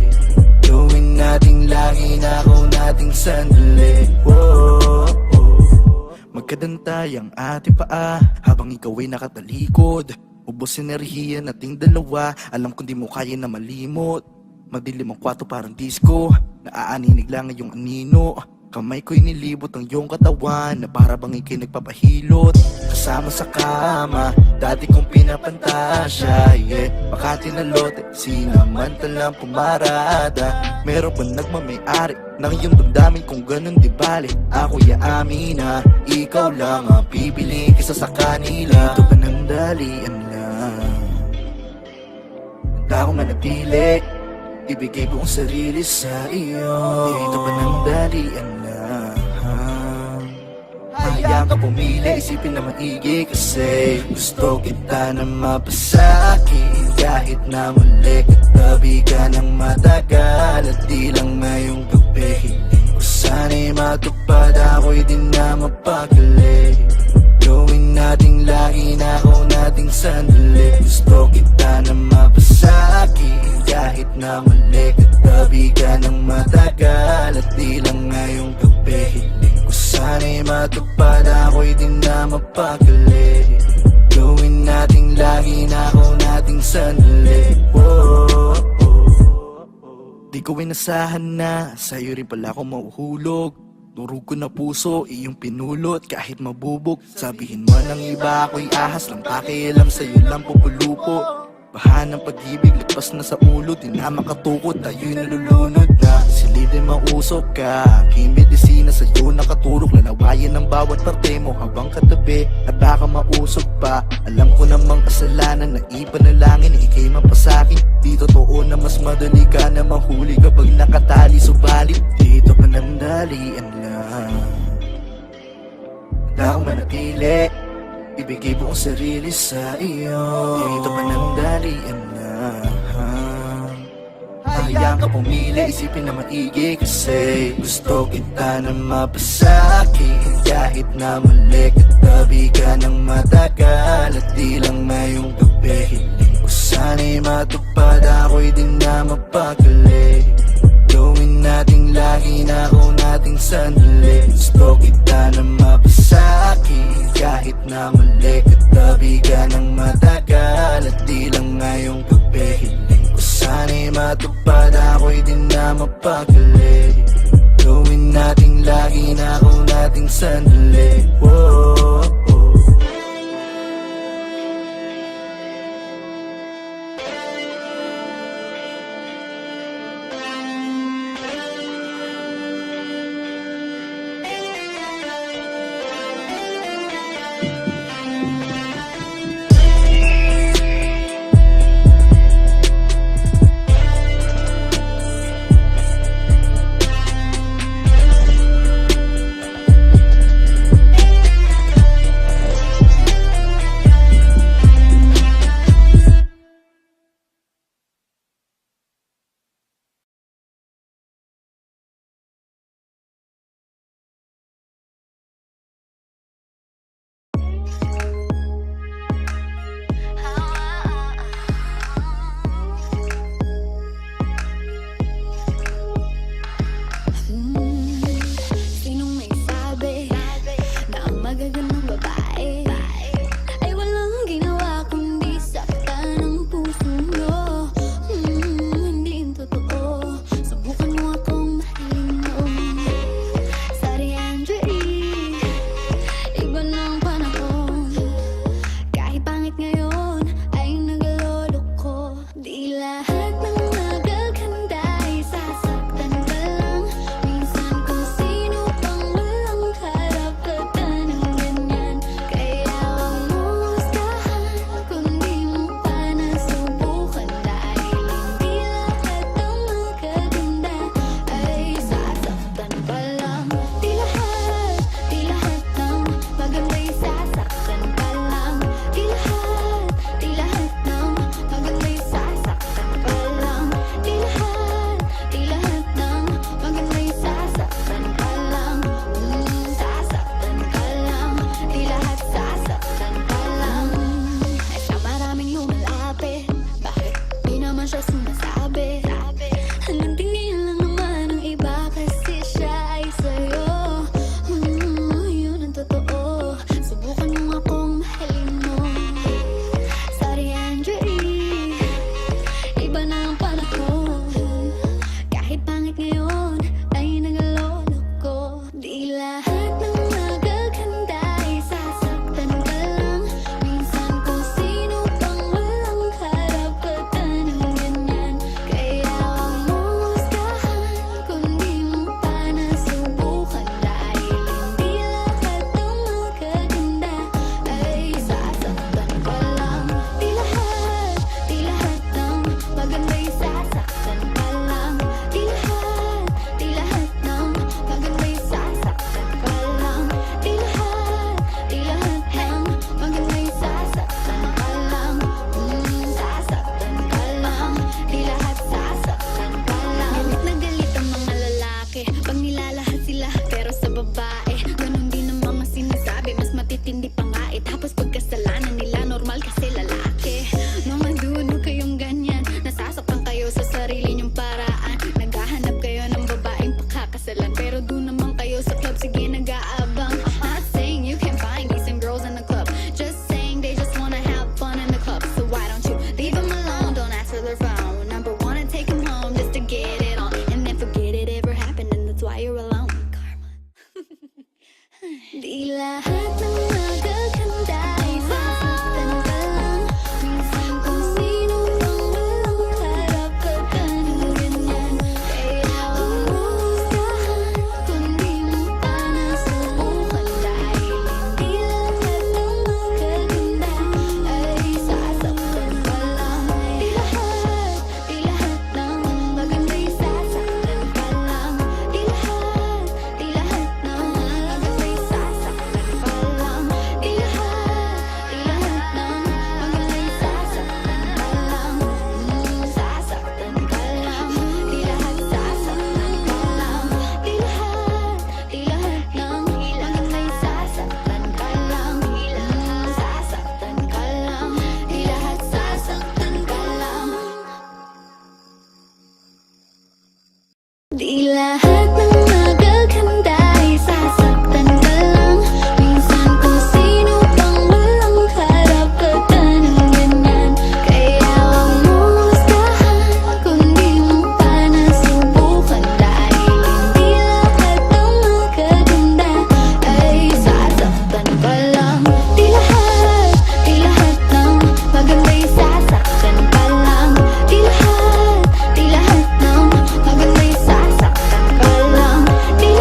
Gawin nating lagi na ako nating sandali. Oh, oh. Magkadantay ang ating paa habang ikaw ay nakatalikod. Ubos enerhiya nating dalawa, alam kong di mo kaya na malimot. Madilim ang kwarto parang disco, naaaninig lang ang iyong anino. Kamay ko'y nilibot ang iyong katawan na para bang ika'y nagpapahilot. Kasama sa kama, dati kong pinapantasya, yeah. Baka tinalot, sinamantalang pumarada. Meron ba nagmamayari ng iyong damdamin kung ganun di bali? Ako'y aamin na ikaw lang ang pipili kisa sa kanila. Dito ba nang dalian lang? Handa akong manatili, ibigay ko ang sarili sa iyo. Dito ba nang dalian lang? Hayaan ka pumili, isipin na maigi. Kasi gusto kita na mapasakit kahit na muli. Katabi ka ng matagal at di lang ngayong gabi. Hiling ko sana'y matupad, ako'y di na mapagali. Gawin nating lagi na ako nating sandali. Gusto kita na mapasakit kahit na mali. Katabi ka ng matagal at di lang ngayong gabi. Hiling ko sana'y matupad, ako'y di na mapagali. Gawin nating lagi na ako nating sandali. Oh, oh. Di ko inasahan na sa'yo rin pala ako mauhulog. Durog ko na puso, iyong pinulot kahit mabubog. Sabihin mo ng iba ako'y ahas lang, pakialam sa'yo lang pupulupo. Baha ng pag-ibig, lipas na sa ulo, di na makatukot, tayo'y nalulunod na. Silid ay mausok ka, aking medisina sa'yo nakaturok. Lalawayan ng bawat parte mo habang katabi, at baka mausog pa. Alam ko namang kasalanan na ipanalangin, ikay mapasakin. Di totoo na mas madali ka na mahuli kapag nakatali. Subalit dito ka nang dalian lang. Handa akong manatili, ibigay ko ang sarili sa iyo. Dito pa nang dalian na. Hayaan ka pumili, isipin na maigi. Kasi gusto kita na mapasakit kahit na mali. Katabi ka ng matagal at di lang ngayong gabi. Hiling ko sana'y matupad, ako'y di na mapagali. Gawin nating lagi na ako nating sandali. Gusto kita na mapasakit kahit na mali. Katabi ka ng matagal at di lang ngayong gabi. Hiling ko sana'y matupad, ako'y di na mapagali. Gawin nating lagi na ako nating sandali. Oh, oh.
lahat ng magaganda ay sasaktan ka lang. Minsan kung sino pang walang karapatan ng ganyan. Kaya huwag mong husgahan kung di mo pa nasubukan. Dahil hindi lahat ng magaganda ay sasaktan ka lang. Di lahat ng maganda'y sasaktan ka lang. Di lahat ng maganda'y sasaktan ka lang. Di lahat ng maganda'y sasaktan ka lang. Sasaktan ka lang. Di lahat sasaktan ka lang. Galit na galit ang mga lalaki pag nilalahat sila, pero sa babae ganun din ang mga sinasabi. Mas matitindi pa nga tapos pagkasalanan nila normal kasi lalaki. Mga duno kayong ganyan, nasasaktan kayo sa sarili nyong paraan. Naghahanap kayo ng babaeng pakakasalan, pero doon naman kayo sa club, sige nag-aabang. Not saying you can't find decent girls in the club, just saying they just wanna have fun in the club. So why don't you leave them alone, don't ask for their phone number, wanna take them home just to get it on, and then forget it ever happened, and that's why you're alone. Karma. Di lahat ng magaganda ay sasaktan ka lang. Minsan kung sino pang walang karapatan ng ganyan. Kaya huwag mong husgahan kung di mo pa nasubukan. Dahil hindi lahat ng magaganda ay sasaktan ka lang. Di lahat ng maganda'y sasaktan ka lang. Di lahat ng maganda'y sasaktan ka lang. Di lahat ng maganda'y sasaktan ka lang. Sasaktan ka lang. Di lahat sasaktan ka lang. Di lahat ng maganda'y sasaktan ka lang. Sasaktan ka lang. Di lahat sasaktan ka lang. Di lahat ng magaganda ay sasaktan ka lang. Minsan kung sino pang walang karapatan ng ganyan. Kaya huwag mong husgahan kung di mo pa nasubukan. Dahil hindi lahat ng magaganda ay sasaktan ka lang. Di lahat ng maganda'y sasaktan ka lang. Di lahat ng maganda'y sasaktan ka lang. Di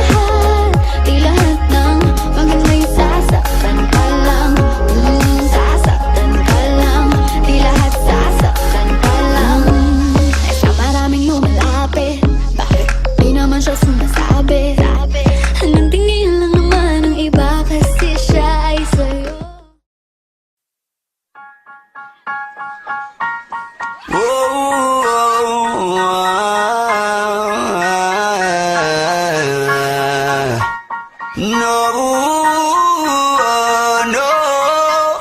lahat ng maganda'y sasaktan ka lang. Sasaktan ka lang. Di lahat sasaktan ka lang. Sa maraming lumalapit, bakit di naman siya sumasabi? Nagtingin lang naman ang iba kasi siya ay sa'yo.
No.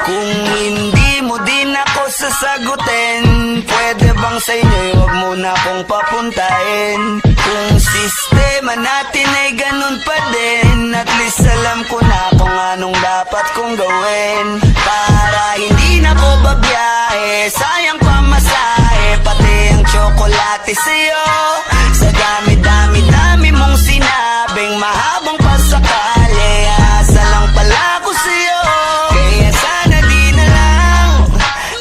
Kung hindi mo din ako sasagutin, pwede bang sa inyo huwag mo na akong papuntahin? Kung sistema natin ay ganun pa din, at least alam ko na kung anong dapat kong gawin. Para hindi na ko babiyahe, sayang pa masahe, pati ang tsokolate sa'yo. Sa dami-dami mong sinabing mahabang pasakali, asa lang pala ako sa'yo. Kaya sana di na lang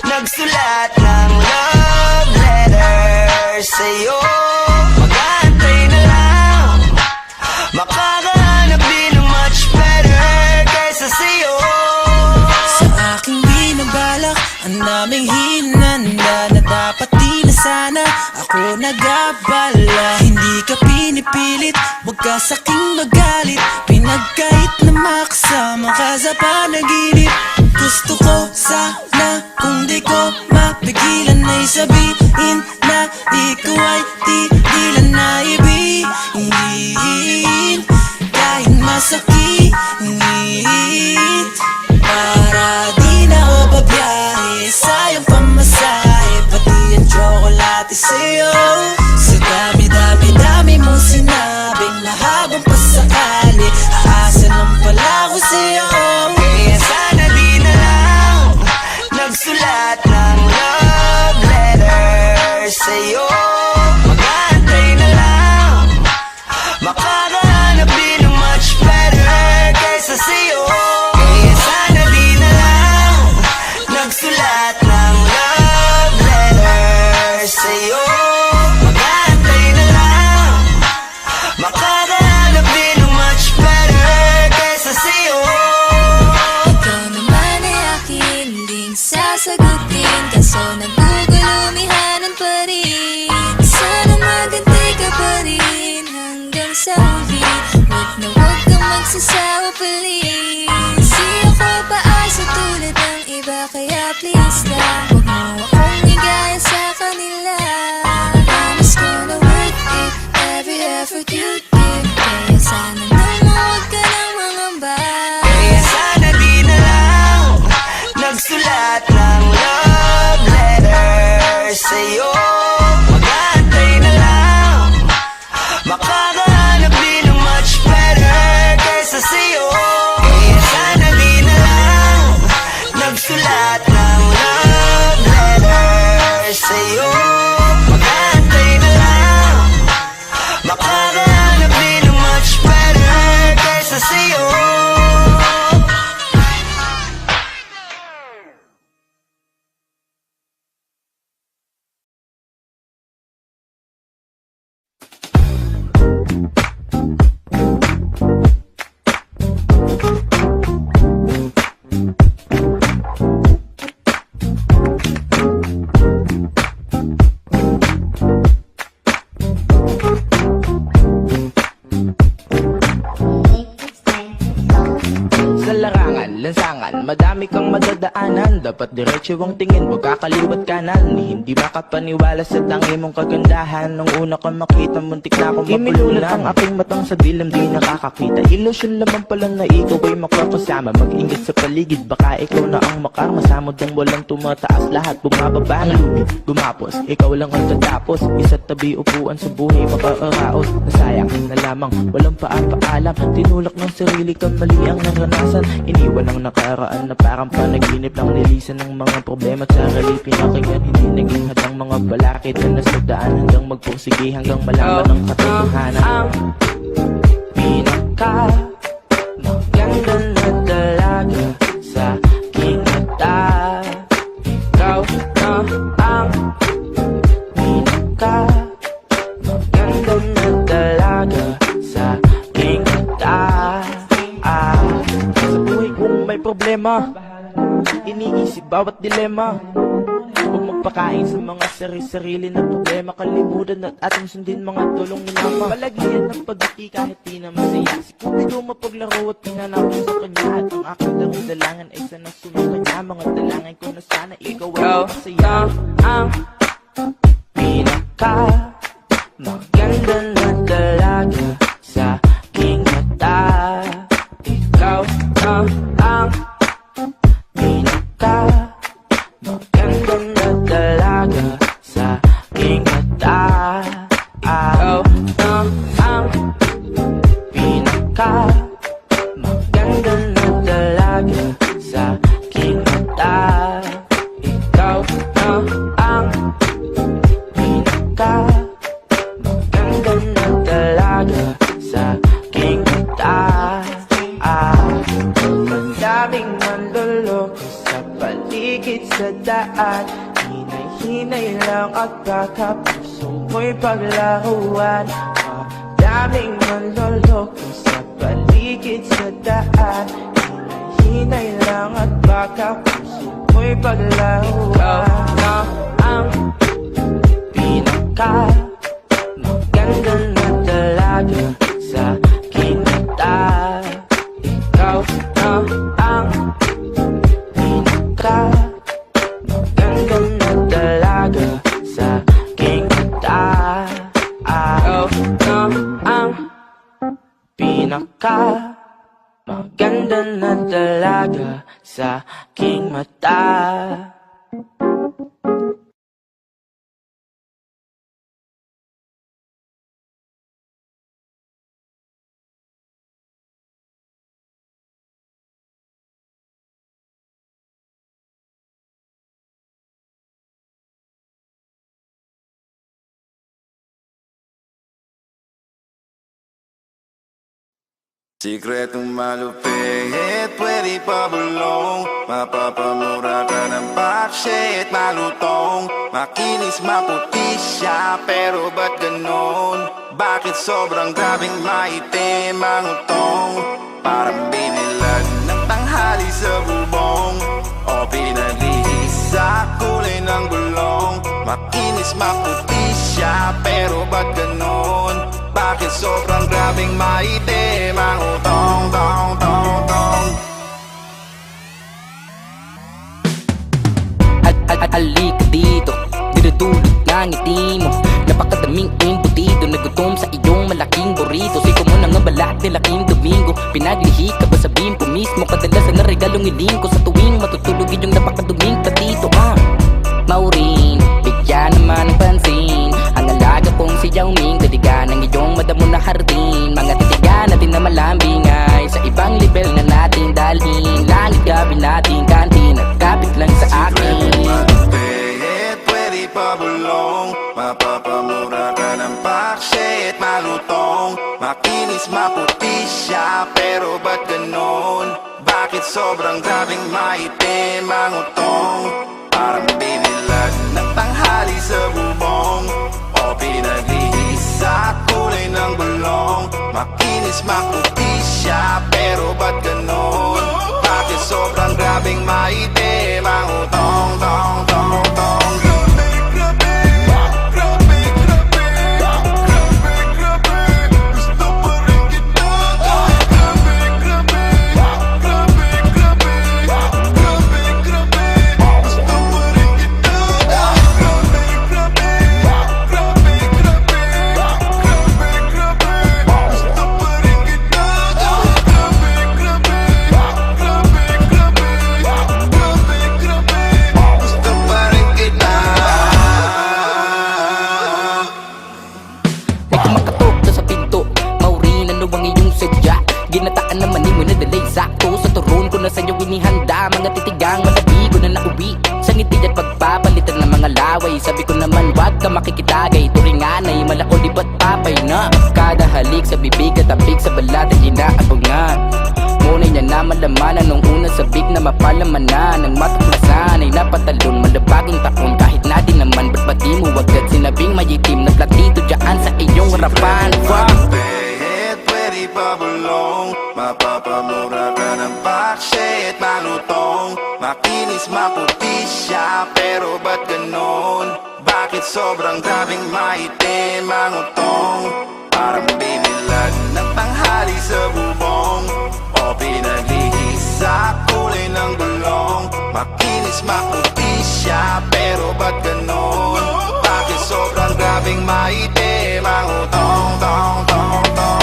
nagsulat ng love letter sa'yo. Mag-aantay na lang, makakahanap din ng much better kaysa sa'yo.
Sa aking binabalak, ang daming hinanda na dapat di na sana ako nag-abala. Hindi ka pinipilit, huwag ka sa'king magalit, pinagkait na makasama ka sa panaginip. Gusto ko sana kung di ko mapigilan ay sabihin na ikaw ay tigilan na ibigin. Kahit masakit, para di na ako babiyahe, sayang pamasahe, pati ang tsokolate sa'yo. Sa dami-dami mong sinabing nahabang pasakali, aasa lang pala ako sa'yo.
Kaya sana di na lang nagsulat ng love letter sa'yo. Mag-aantay na lang, makakahanap din ng much better
magsasawa please. Di ako paasa tulad ng iba, kaya please lang huwag mo akong igaya sa kanila. Promise ko na worth it, every effort you give. Kaya sana naman huwag ka nang mangamba.
Kaya sana di na lang nagsulat ng love letter sa'yo. Mag-aantay na lang, makakahanap din ng much better kaysa sa'yo. Kaya sana di na lang nagsulat ng love letter sa'yo. Mag-aantay na lang, makakahanap din ng much better kaysa sa'yo.
Sa larangan, lansangan, madami kang madadaanan. Dapat diretso ang tingin, huwag kakaliwat kanan. Hindi makapaniwala sa tangi mong kagandahan. Nung una kang makita, muntik na akong mapulunan. Ang aking matang sa dilim, di nakakakita. Ilusyon lamang pala na ikaw ay makakasama. Mag-ingat sa paligid, baka ikaw na ang makarma. Samodang walang tumataas, lahat bumababa. Nalubig, gumapos, ikaw lang ang tatapos. Isa't tabi upuan sa buhay, makaaraos. Nasayang na lamang, walang paapaalam. Tinulak ng sarili kang mali ang naranasan. Iniwan ang nakaraan na parang panaginip lang. Nilisan ng mga problema at sarili pinakinggan. Hindi naging hadang mga balakid na nasa daan. Hanggang magpursige, hanggang malaman ng katotohanan. Ang pinaka maganda na dalaga sa aking mata. Ikaw na ang pinaka maganda na dalaga sa aking mata. Sa buhay kong may problema, iniisip bawat dilema. Huwag magpakain sa mga sarili na problema. Kalimutan at ating sundin mga tulong ni mama. Palagian ng pag-iki kahit di na masaya. Si Cupido mapaglaro at pinanapin sa kanya. At ang aking dalangan ay sana sumaka niya. Mga dalangin ko na sana ikaw ay masaya. Ang pinaka maganda na dalaga sa aking mata. Ikaw na ang pinaka maganda na dalaga sa aking mata. Ikaw na ang pinaka maganda na dalaga sa aking mata. Ikaw na ang pinaka maganda na dalaga sa aking mata. Madaming manloloko sa paligid sa daan. Hinay-hinay lang at baka puso mo'y paglaruan. Madaming manloloko sa paligid sa daan. Hinay-hinay lang at baka puso mo'y paglaruan. Ikaw ang pinaka maganda na dalaga sa aking mata. Ikaw na ang pinaka maganda na dalaga sa aking mata. Ikaw na ang pinaka maganda na dalaga sa aking mata.
Sikretong malupit, pwede pa bulong. Mapapamura ka ng bakshit, malutong. Makinis, maputi siya, pero ba't ganon? Bakit sobrang grabing maitim ang utong? Parang binilag ng tanghali sa bubong, o pinalihis sa kulay ng gulong. Makinis, maputi siya, pero ba't ganon? Bakit sobrang grabing maitim ang utong?
Pinaglihi ka ba sabihin ko mismo? Kadalasan na regalong iling ko sa tuwing matutulog inyong napakaduming patito Maureen, bigyan naman ng pansin ang alaga kong si Yao Ming. Daligan ang iyong madamo na hardin. Mga titigan natin na malambing ay sa ibang level na natin dalhin. Langit gabi natin kantin at kapit lang sa akin.
Pwede pa bulong, mapapamura ka ng paksit, malutong, makinis, maputi siya, pero ba't ganon? Bakit sobrang grabing maitim ang utong? Parang binilag ng tanghali sa bubong, o pinaglihis sa kulay ng gulong. Makinis, maputi siya, pero ba't ganon? Bakit sobrang grabing maitim ang utong, tong, tong, tong?
Ginataan naman mo na dalay sakto. Sa turon ko na sa'yo inihanda. Mga titigang malabi ko na nauwi. Sa ngiti at pagpapalitan ng mga laway. Sabi ko naman wag ka makikitagay. Turinganay, malako di ba't papay na. Kada halik sa bibig at tabig sa balat ay inaabangan. Ngunay niya na malamanan nung una sabik na mapalamanan. Ang matuklasan ay napatalon malabaging taon. Kahit natin naman ba't di mo agad sinabing may itim na platido dyan sa iyong harapan.
Pwede pa bulong, mapapamura ka ng paksit, malutong, makinis, maputi siya, pero ba't ganon? Bakit sobrang grabing maitim ang utong? Parang binilag ng tanghali sa bubong, o pinaglihis sa kulay ng gulong. Makinis, maputi siya, pero ba't ganon? Bakit sobrang grabing maitim ang utong, tong, tong, tong?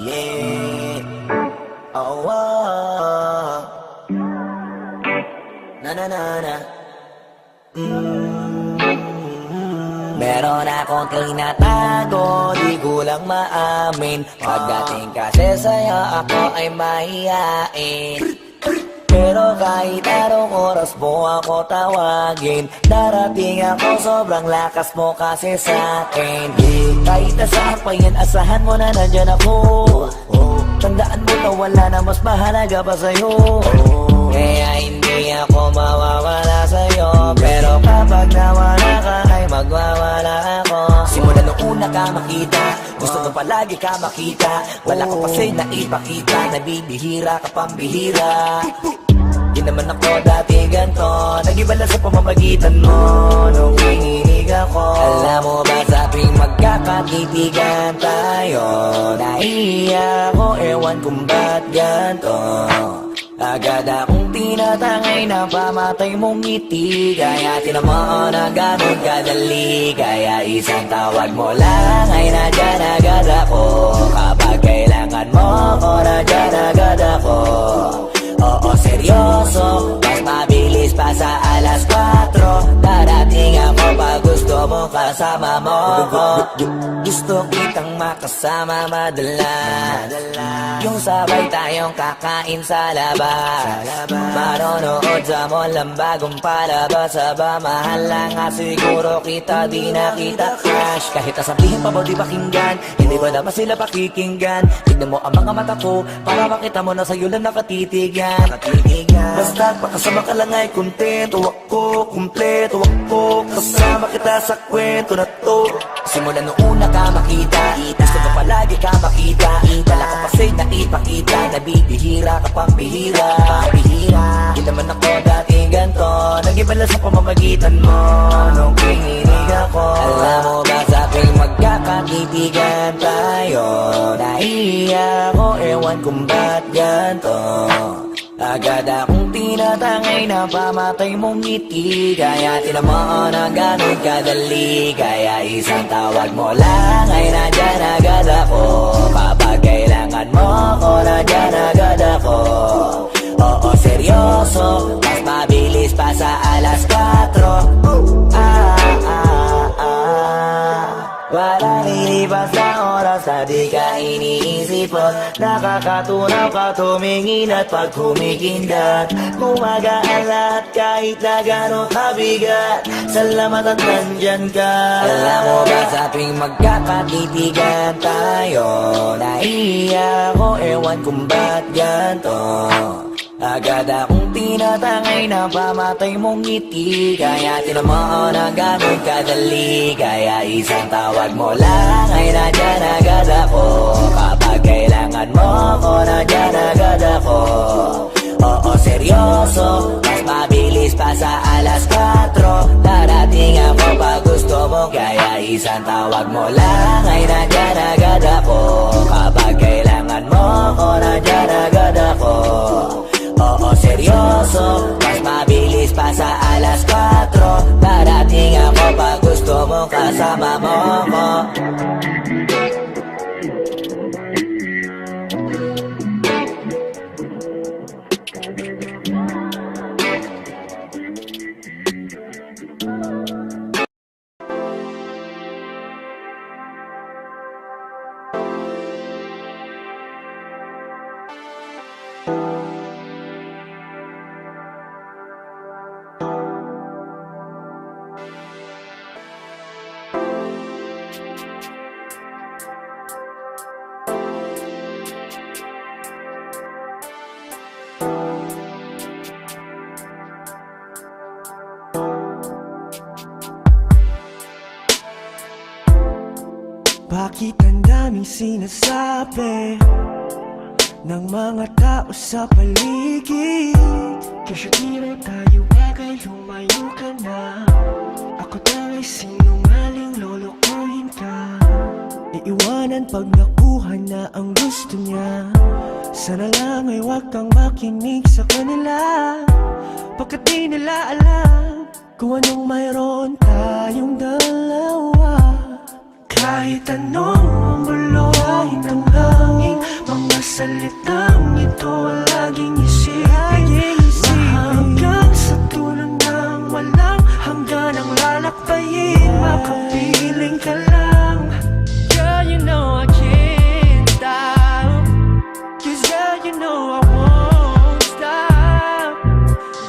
Yeah. Oh, oh. Na na na na. Meron akong tinatago, di ko lang maamin. Pagdating kasi sa'yo, ako ay mahihain. Pero kahit anong oras mo ako tawagin, darating ako, sobrang lakas mo kasi sa'kin. Kahit asahan pa yan, asahan mo na nandyan ako. Tandaan mo na wala na mas mahalaga pa sa'yo. Kaya hindi ako mawawala sa'yo. Pero kapag nawala ka ay magwawala ako. Simula nung una ka makita, gusto mo palagi ka makita. Wala ko kasi naipakita, nabibihira ka pambihira. Di naman ako dati ganto, nag-iba lang sa pamamagitan mo nung hinihinig ako. Alam mo ba sa tuwing magkakatitigan tayo, nahihiya ako, ewan kung ba't ganto. Agad akong tinatangay na pamatay mong ngiti. Kaya tinamaan na gano'n kadali. Kaya isang tawag mo lang ay nandyan agad ako. Kapag kailangan mo ako, nandyan agad ako. Oo, seryoso, mas mabilis pa sa alas 4. Darating ako pag gusto mo kasi
kasama mo ko. Gusto kitang makasama madalas, yung sabay tayong kakain sa labas, manonood sa mall ng bagong palabas. Aba mahal lang nga siguro kita, di na kita crush. Kahit nasabihin pa mo di pakinggan, hindi ko naman sila pakikinggan. Tignan mo ang mga mata ko para makita mo na sa'yo lang nakatitigan. Basta pakasama ka lang ay kontento ako, kumpleto ako. Kasama kita sa kwento na to. Simula noong una ka makita, gusto ko palagi ka makita. Wala ka pa say na ipakita, nabibihira ka pang bihira. Di naman ako dati ganto, nag-iba lang sa pamamagitan mo nung kininig ako. Alam mo ba sa tuwing magkakatitigan tayo, naiiyak ako, ewan kung ba't ganto. Agad akong tinatangay na pamatay mong ngiti. Kaya tinamaan na gano'y kadali, kaya isang tawag mo lang ay nandyan agad ako. Kapag kailangan mo ako, nandyan agad ako. Oo, seryoso, mas mabilis pa sa alas 4. Walang lilipas na oras na di ka iniisipon. Nakakatunaw ka tumingin at pag kumikindat, gumagaan lahat kahit na gano'ng kabigat. Salamat at nandyan ka. Alam mo ba sa tuwing magkakatitigan tayo, naiiyak ako, ewan kung ba't ganto. Agad akong tinatangay na pamatay mong ngiti. Kaya tinamaan na gano'y kadali, kaya isang tawag mo lang ay nandyan agad ako. Kapag kailangan mo ako, nandyan agad ako. Oo, seryoso, mas mabilis pa sa alas 4. Darating ako pag gusto mo, kaya isang tawag mo lang ay nandyan agad ako. Kapag kailangan mo ako, nandyan agad ako. Oo, seryoso, mas mabilis pa sa alas 4. Darating ako pag gusto mo, kasama mo ko.
Bakit ang daming sinasabi ng mga tao sa paligid? Kasi di na tayo bagay, lumayo ka na. Ako daw ay sinungaling, lolokohin ka. Iiwanan pag nakuha na ang gusto niya. Sana lang ay wag kang makinig sa kanila, pagkat di nila alam kung anong mayroon tayong dalawa. Kahit anong bulong, kahit ang hangin, mga salitang ito ang laging isipin. Hanggang sa dulo ng walang hanggan ang lalakbayin, makapiling ka lang. Girl, you know I can't stop, 'cause girl, you know I won't stop.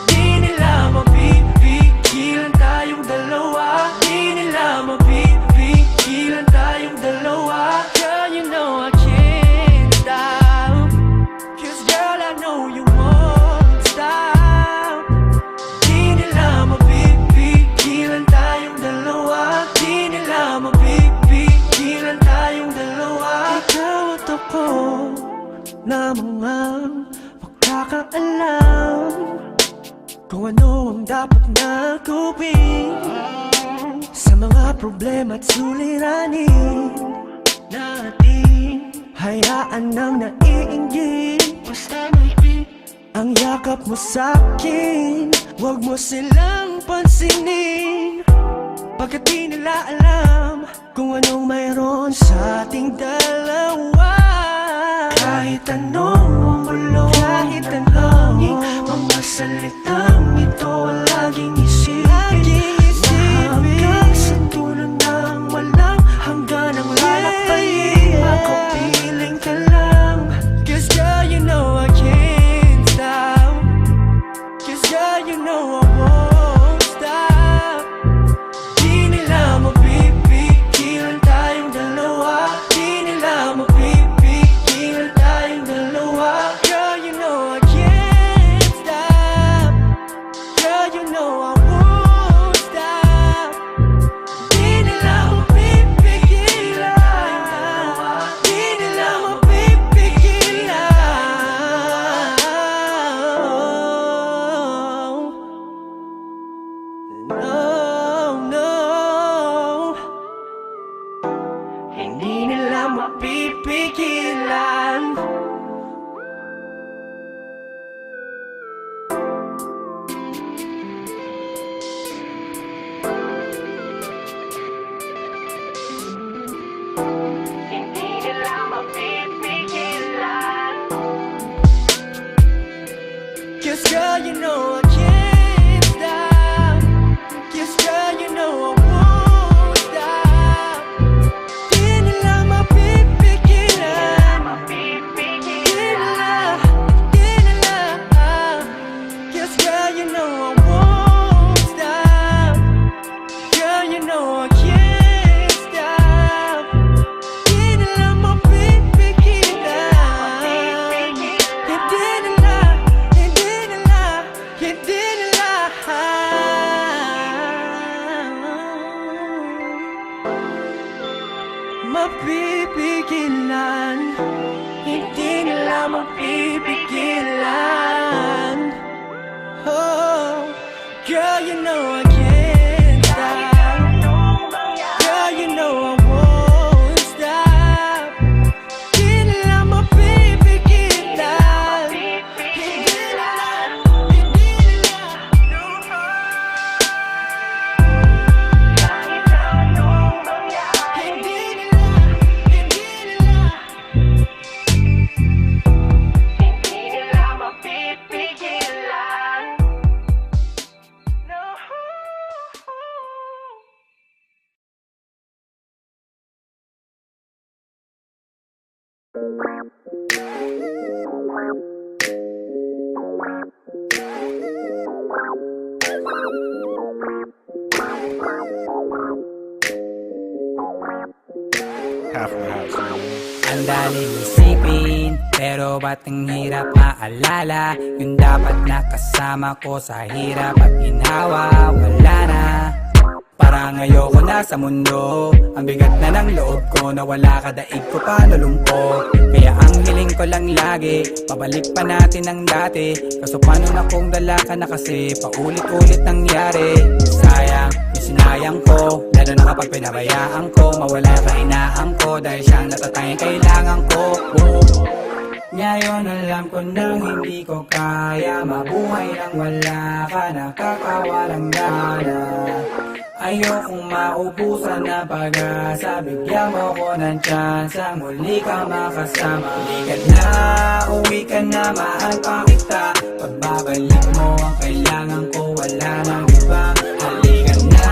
Di nila mapipigilan tayong dalawa, di nila mapipigilan tayong dalawa. Girl, you know I can't stop, 'cause girl, I know you won't stop. Di nila mapipigilan tayong dalawa, di nila mapipigilan tayong dalawa. Ikaw at ako na mga magkakaalam kung ano ang dapat na gawin sa mga problema at suliranin natin. Hayaan nang naiinggit, basta may ang yakap mo sa'kin. Huwag mo silang pansinin, pagkat di nila alam kung anong mayroon sa ating dalawa. Kahit anong bulong, kahit ang hangin, mga salitang ito ang laging isipin. Hanggang sa dulo ng
mapipigilan. Hindi nila mapipigilan. 'Cause girl, you know I can't stop. 'Cause girl, you know I won't stop. Di nila mapipigilan. Di nila. 'Cause girl, you know I won't stop. Girl, you know I can't stop. Di nila mapipigilan. Hindi nila. Mapipigilan. Hindi nila mapipigilan. Oh, girl, you know I can't stop. Girl, you know I won't stop. Di nila mapipigilan. Hindi nila.
Ang daling isipin, pero ba't ang hirap maalala? Yung dapat nakasama ko sa hirap at ginhawa, wala na. Parang ayoko na sa mundo, ang bigat na ng loob ko, na wala ka daig ko pa nalumpo. Kaya ang hiling ko lang lagi, pabalik pa natin ang dati. Kaso paano na kung dala ka na kasi paulit-ulit nangyari. Sayang, yung sinayang ko, lalo na kapag pinabayaan ko. Mawala ka inaam ko, dahil siyang natatanging kailangan ko. Ngayon alam ko nang hindi ko kaya mabuhay nang wala ka, nakakawalang gana. Ayokong maubusan na pag-asa, bigyan mo ko ng tsansa, muli ka makasama. Halika na, uwi ka na, mahal pa kita. Pagbabalik mo ang kailangan ko, wala nang iba. Halika na,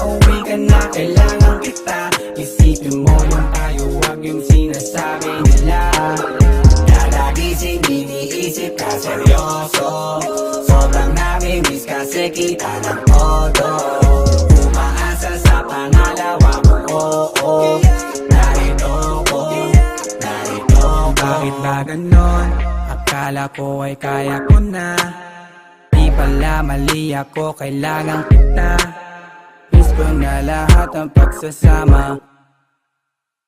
uwi ka na, kailangan kita. Isipin mo yung tayo, wag yung sinasabi nila. Kada gising, iniisip ka seryoso. Sobrang nami-miss kasi kita ng todo. Umaasa sa pangalawa mo, oo. Narito ko. Bakit ba ganon? Akala ko ay kaya ko na. Di pala mali ako, kailangan kita. Miss ko na lahat ng pagsasama.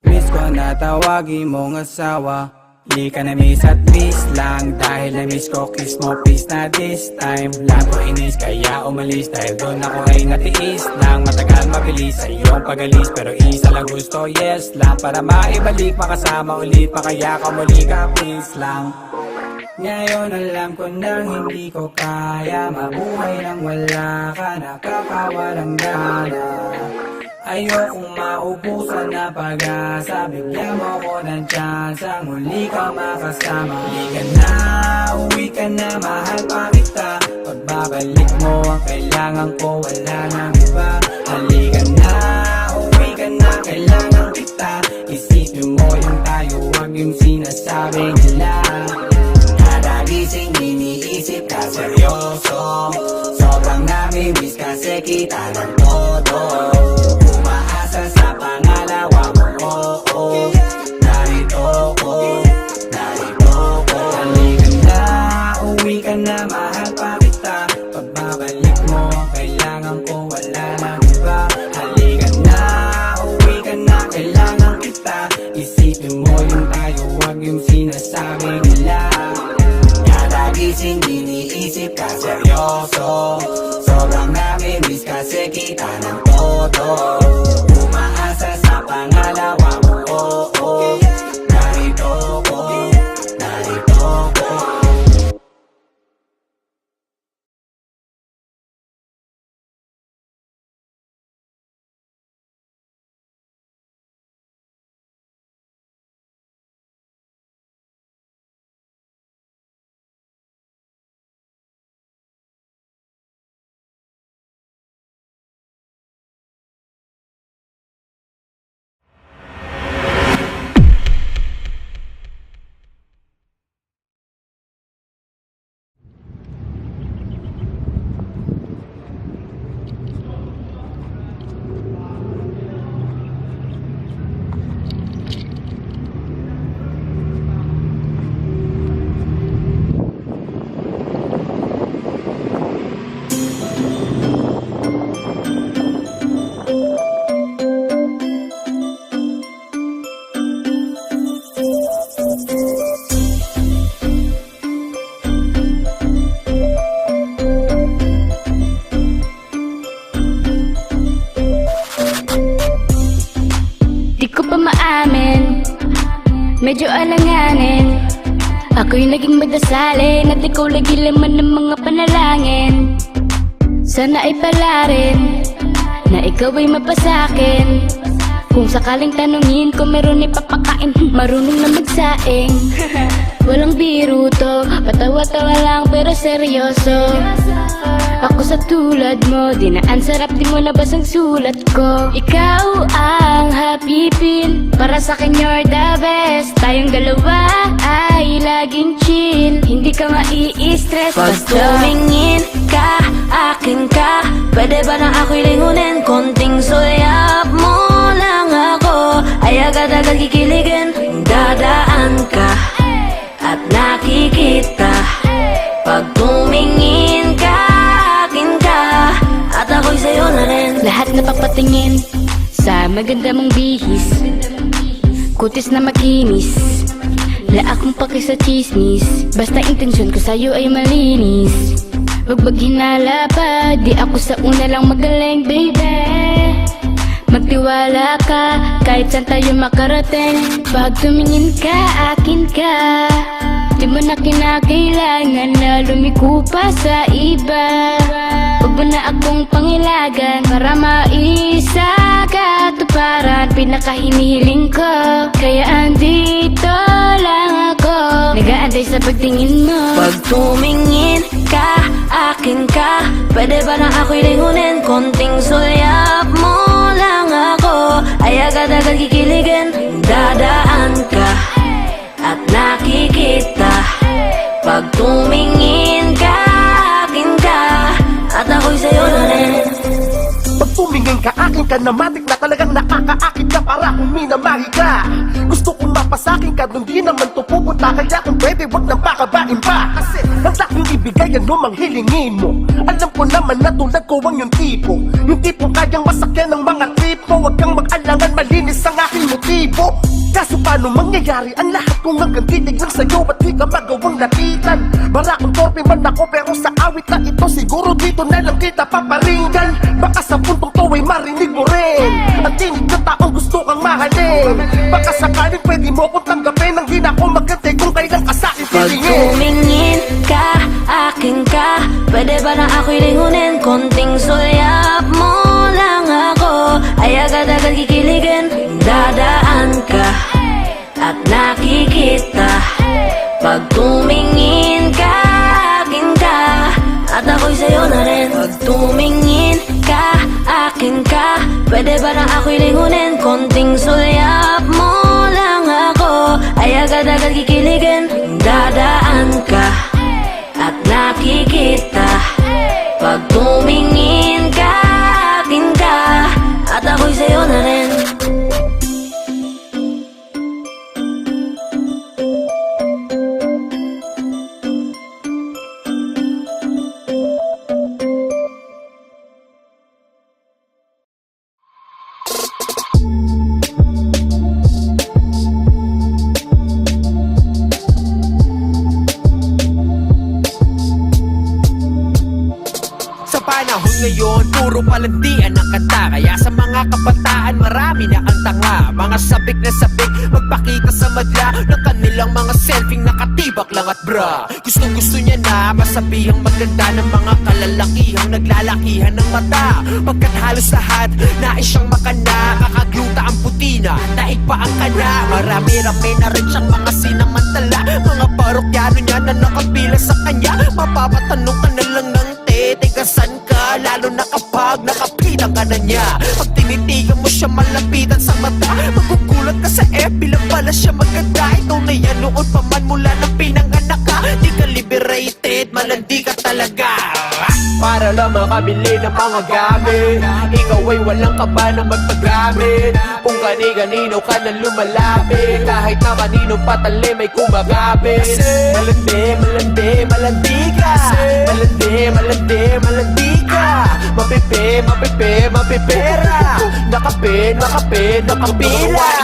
Miss ko na tawagin mong asawa. Di ka na miss at miss lang, dahil na miss ko kiss mo please na this time. Lang ko inis kaya umalis, dahil doon ako ay natiis lang. Matagal mabilis sa iyong pagalis, pero isa lang gusto, yes lang. Para maibalik makasama ulit, pa kaya ka muli ka please lang. Ngayon alam ko nang hindi ko kaya mabuhay nang wala ka, nakakawalang gana. Ayokong maubusan na pag-asa, bigyan mo ko ng tsansa, muli ka makasama. Halika na, uwi ka na, mahal pa kita. Pagbabalik mo ang kailangan ko, wala nang iba. Halika na, uwi ka na, kailangan kita. Isipin mo yung tayo, wag yung sinasabi nila. Kada gising, iniisip ka seryoso. Sobrang nami-miss kasi kita ng todo. Umaasa sa pangalawa mo, oo. Narito ko. Halika na, uwi ka na, mahal pa kita. Pagbabalik mo ang kailangan ko, wala nang iba. Halika na, uwi ka na, kailangan kita. Isipin mo yung tayo, wag yung sinasabi nila. Kada gising, iniisip ka seryoso. Sobrang nami-miss kasi kita ng todo. Umaasa sa pangalawa mo, oo.
medyo alanganin. Ako'y naging magdasalin at ikaw lagi laman ng mga panalangin. Sana ay pala rin na ikaw ay mapasakin. Kung sakaling tanungin ko meron ipapakain, marunong na magsaing. Walang biro to, patawa-tawa lang pero seryoso. Ako sa tulad mo, dinaan sarap di mo nabasang sulat ko. Ikaw ang happy pill, para sa'kin you're the best. Tayong dalawa ay laging chill, hindi ka mai-stress.
Pag tumingin ka, akin ka, pwede ba na ako'y lingunin? Konting suyap mo lang ako, ay agad-agad kikiligin. Dadaan ka at nakikita. Pag tumingin ka, akin ka, at ako'y sa'yo na rin.
Lahat na papatingin sa maganda mong bihis, kutis na makinis, laak mong paki sa chismis. Basta intensyon ko sa'yo ay malinis. Huwag maghinala pa, di ako sa una lang magaling, baby. Magtiwala ka, kahit saan tayo makarating. Pag tumingin ka, akin ka, di mo na kinakailangan na lumiko pa sa iba. Huwag mo na akong pangilagan para maisakatuparan pinakahinihiling ko. Kaya andito lang ako, nag-aantay sa pagtingin mo.
Pag tumingin ka, akin ka, pwede ba na ako'y lingunin? Konting suyap mo lang ako, ay agad-agad kikiligin. Dadaan ka at nakikita. Pag tumingin ka, akin ka, at ako'y sa'yo na rin.
Pag tumingin ka, akin ka, na matik na talagang nakakaakit ka para kung minamahi ka. Gusto kong mapasakin ka, nung di naman to pupunta. Kaya kung pwede, wag nang pakabain pa. Kasi handa kong ibigay ano mang hilingin mo. Alam ko naman na tulad ko ang yung tipo, yung tipong kayang masakyan ng mga trip mo. Huwag kang mag-alangan, malinis ang aking motibo. Kaso paano mangyayari ang lahat kung hanggang titig lang sa'yo at di ka magawang lapitan? Barakong torpe man ako pero sa awit na ito siguro dito na lang kita paparinggan. Baka sa puntong to ay marinig mo rin ang tinig na taong gusto kang mahalin. Baka sakaling pwede mo kong tanggapin ang di na ako magkante kung kailan ka sa'kin
Pag
pilingin.
tumingin ka, akin ka, pwede ba na ako'y lingunin? Konting suyap mo lang ako, ay agad-agad kikiligin. Dadaan ka at nakikita. Pag tumingin ka, akin ka, at ako'y sa'yo na rin. Pag tumingin ka, akin ka, pwede ba na ako'y lingunin? Konting suyap mo lang ako, ay agad-agad kikiligin. Dadaan ka at nakikita. Pag tumingin ka, akin ka, at ako'y sa'yo na rin.
Panahon ngayon, puro palandian ang kanta. Kaya sa mga kabataan, marami na ang tanga. Mga sabik na sabik, magpakita sa madla ng kanilang mga selfie nakatibak lang at bra. Gusto niya na masabihang maganda ng mga kalalakihang naglalakihan ng mata. Pagkat halos lahat, nais siyang makana. Kakagluta ang putina, daig pa ang kana. Marami-rami na rin siyang mga sinamantala. Mga parokyano niya na nakapila sa kanya. Mapapatanong ka na lang ng teka saan ka, lalo na kapag nakapilang ka na niya. Pag tinitigan mo siya malapitan sa mata, magugulat ka sa FB lang pala siya maganda. Ikaw na yan noon pa man mula na pinanganak ka. Di ka liberated, malandi ka talaga. Para lang makabili ng mga gamit, ikaw ay walang kaba na magpagamit. Kung kani-kanino ka na lumalapit, kahit na kanino patali may kumagapit. Malandi, malandi, malandi ka. Malandi, malandi, malandi ka. Mapipe, mapipe, mapipera. nakapila.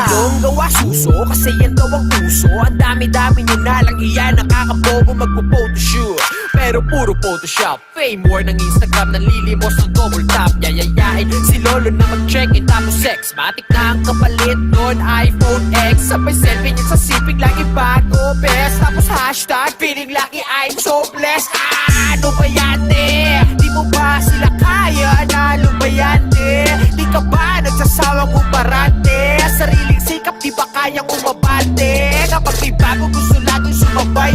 Ilong gawa suso, kasi yan daw ang puso. Ang dami-dami nyo na lang iyan, nakakabobo magpo-photoshoot. Pero puro Photoshop, fame war ng Instagram, nanlilimos ng double tap. Yayayain si Lolo na mag-check-in, tapos sex matic na ang kapalit nun, iPhone X. Sabay selfie niya sa sipig, lagi bago, best. Tapos hashtag, feeling lucky, I'm so blessed. Ano ba yan, di mo ba sila kaya? Nalo ba yan, di ka ba nagsasawang umarante? Sariling sikap, di ba kayang umabante? Kapag may bago gusto laging sumabay,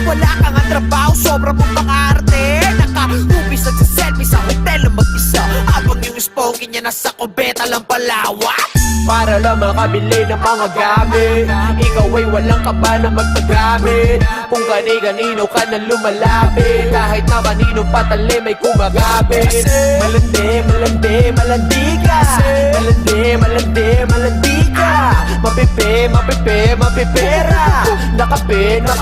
wala kang ang trabaho, sobra mong pang-arte. Naka-hubis at sa selfie sa hotel na mag-isa, habang yung spoken niya nasa kubeta lang palawa. Para lang makabili ng mga gamit, ikaw ay walang kaba na magpagamit. Kung gani-ganino ka na lumalapit, kahit na kanino patali may kumagabit. Malandi ka. Mapipera. Nakapila.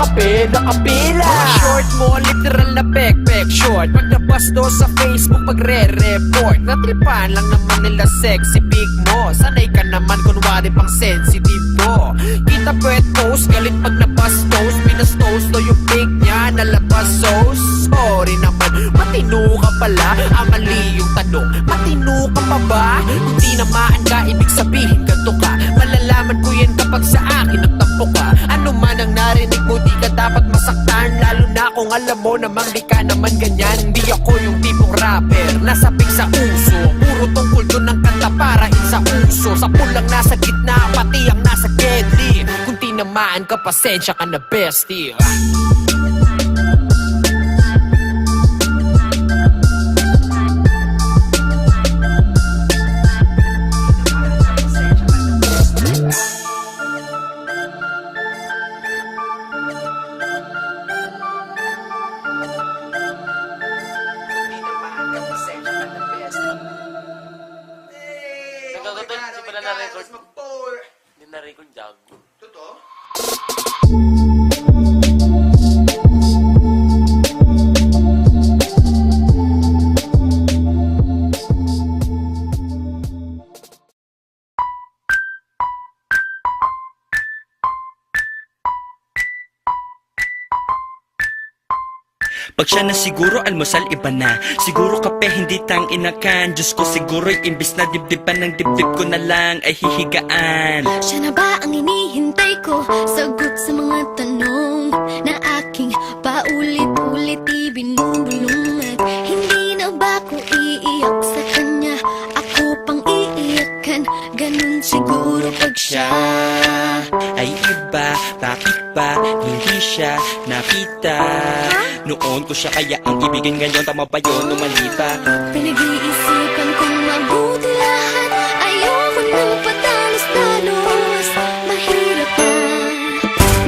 Short mo, literal na pek short. Pag nabasto sa Facebook, pagre-report, natripan lang naman nila sexy big mo. Sanay ka naman kunwari pang sensitive mo. Kita pwet post, galit pag nabastos. Pinastos to yung big niya, nalabas sauce. Sorry naman, matino ka pala. Ang mali yung tanong, matino ka pa ba? Kung di namaan ka, ibig sabihin ganito ka. Malalaman ko yan kapag sa akin nagtampo ka. Ano man ang narinig mo, di ka dapat masaktan. Lalo na kung alam mo namang di ka naman ganyan. Di ako yung tipong rapper, nasabik sa uso. Puro tungkol doon ng kanta para sa uso. Sa pulang nasa gitna, pati ang nasa gedli. Kung tinamaan ka, pasensya ka na bestie. Hindi na-record jago.
Totoo?
Pag siya na siguro, almusal iba na. Siguro kape, hindi tang inakan. Diyos ko siguro, imbis na dibdiban ng dibdib ko na lang ay hihigaan.
Siya na ba ang hinihintay ko? Sagot sa mga tanong na aking paulit-ulit ibinubulong. At hindi na ba ko iiyak sa kanya? Ako pang iiyakan. Ganun siguro pag siya
Ay iba, bakit ba hindi siya nakita? Noon ko siya kaya ang ibigin, ngayon tama ba yun o mali ba?
pinag-iisipan kong mabuti lahat. Ayoko nang patalos-talos. Mahirap na.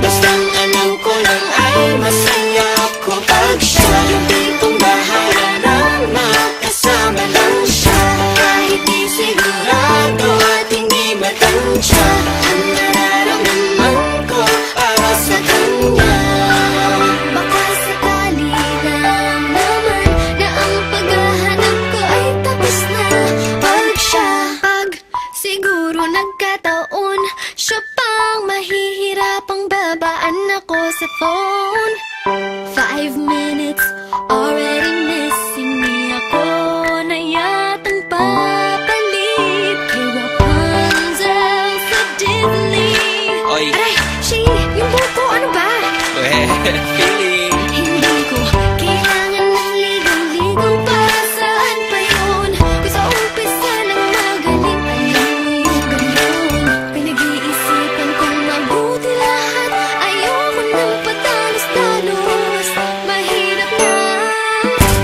Bastang alam ko lang ay masaya ako pag siya yung tipong bahala nang makasama lang siya. Kahit di sigurado at hindi matansya, ang nararamdaman ko para sa kanya. Baka sakali lang naman na ang paghahanap ko ay tapos na. Pag siya, pag siguro nagkataon, siya pang mahihirapang babaan ako sa phone. 5 minutes, already missing me. Ako na yatang papalit kay Rapunzel sa Disney.
Oy.
Aray, Shay, yung buko, ano ba?
Feeling.
Hindi ko kailangan ng ligaw-ligaw para saan pa yun? Kung sa umpisa lang magaling, alam mo yung ganun. Pinag-iisipan kong mabuti lahat. Ayoko nang patalos-talos. Mahirap na.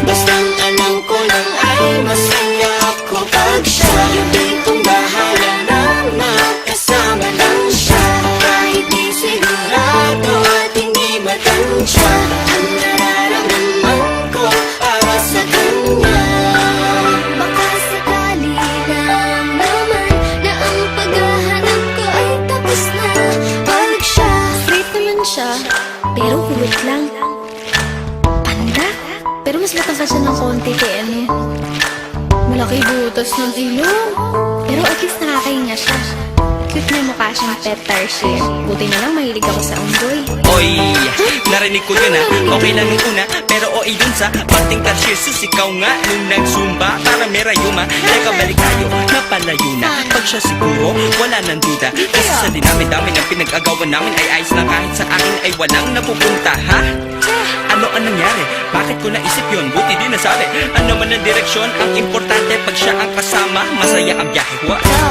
Bastang alam ko lang ay masaya ako pag siya yung ditong bahala nang makasama lang siya. Kahit di sigurado at hindi matansya, ang nararamdaman ko para sa kanya. Baka sakali lang naman na ang paghahanap ko ay tapos na. Pag siya, sweet naman siya, pero kulit lang. Panda? Pero mas matangkad siya ng konti kay ano.
laki butas ng ilong. Pero at least nakakahinga siya. Cute na mukha siyang pet tarsier. Buti na lang mahilig ako sa unggoy.
Oy, narinig ko yun okay lang nung una, pero oy dun sa Parting Tarsier, ikaw nga nung nagsumba para may rayuma. Teka balik tayo, napalayo na. Pag siya siguro, wala nang duda. Kasi sa dinami-dami ng pinag-agawan namin ay ayos na kahit sa akin ay walang napupunta, ha? Ano ang nangyari? Bakit ko naisip yun? Buti din nasabi. Ano man ang direksyon, ang importante pag siya ang kasama, masaya ang biyahe.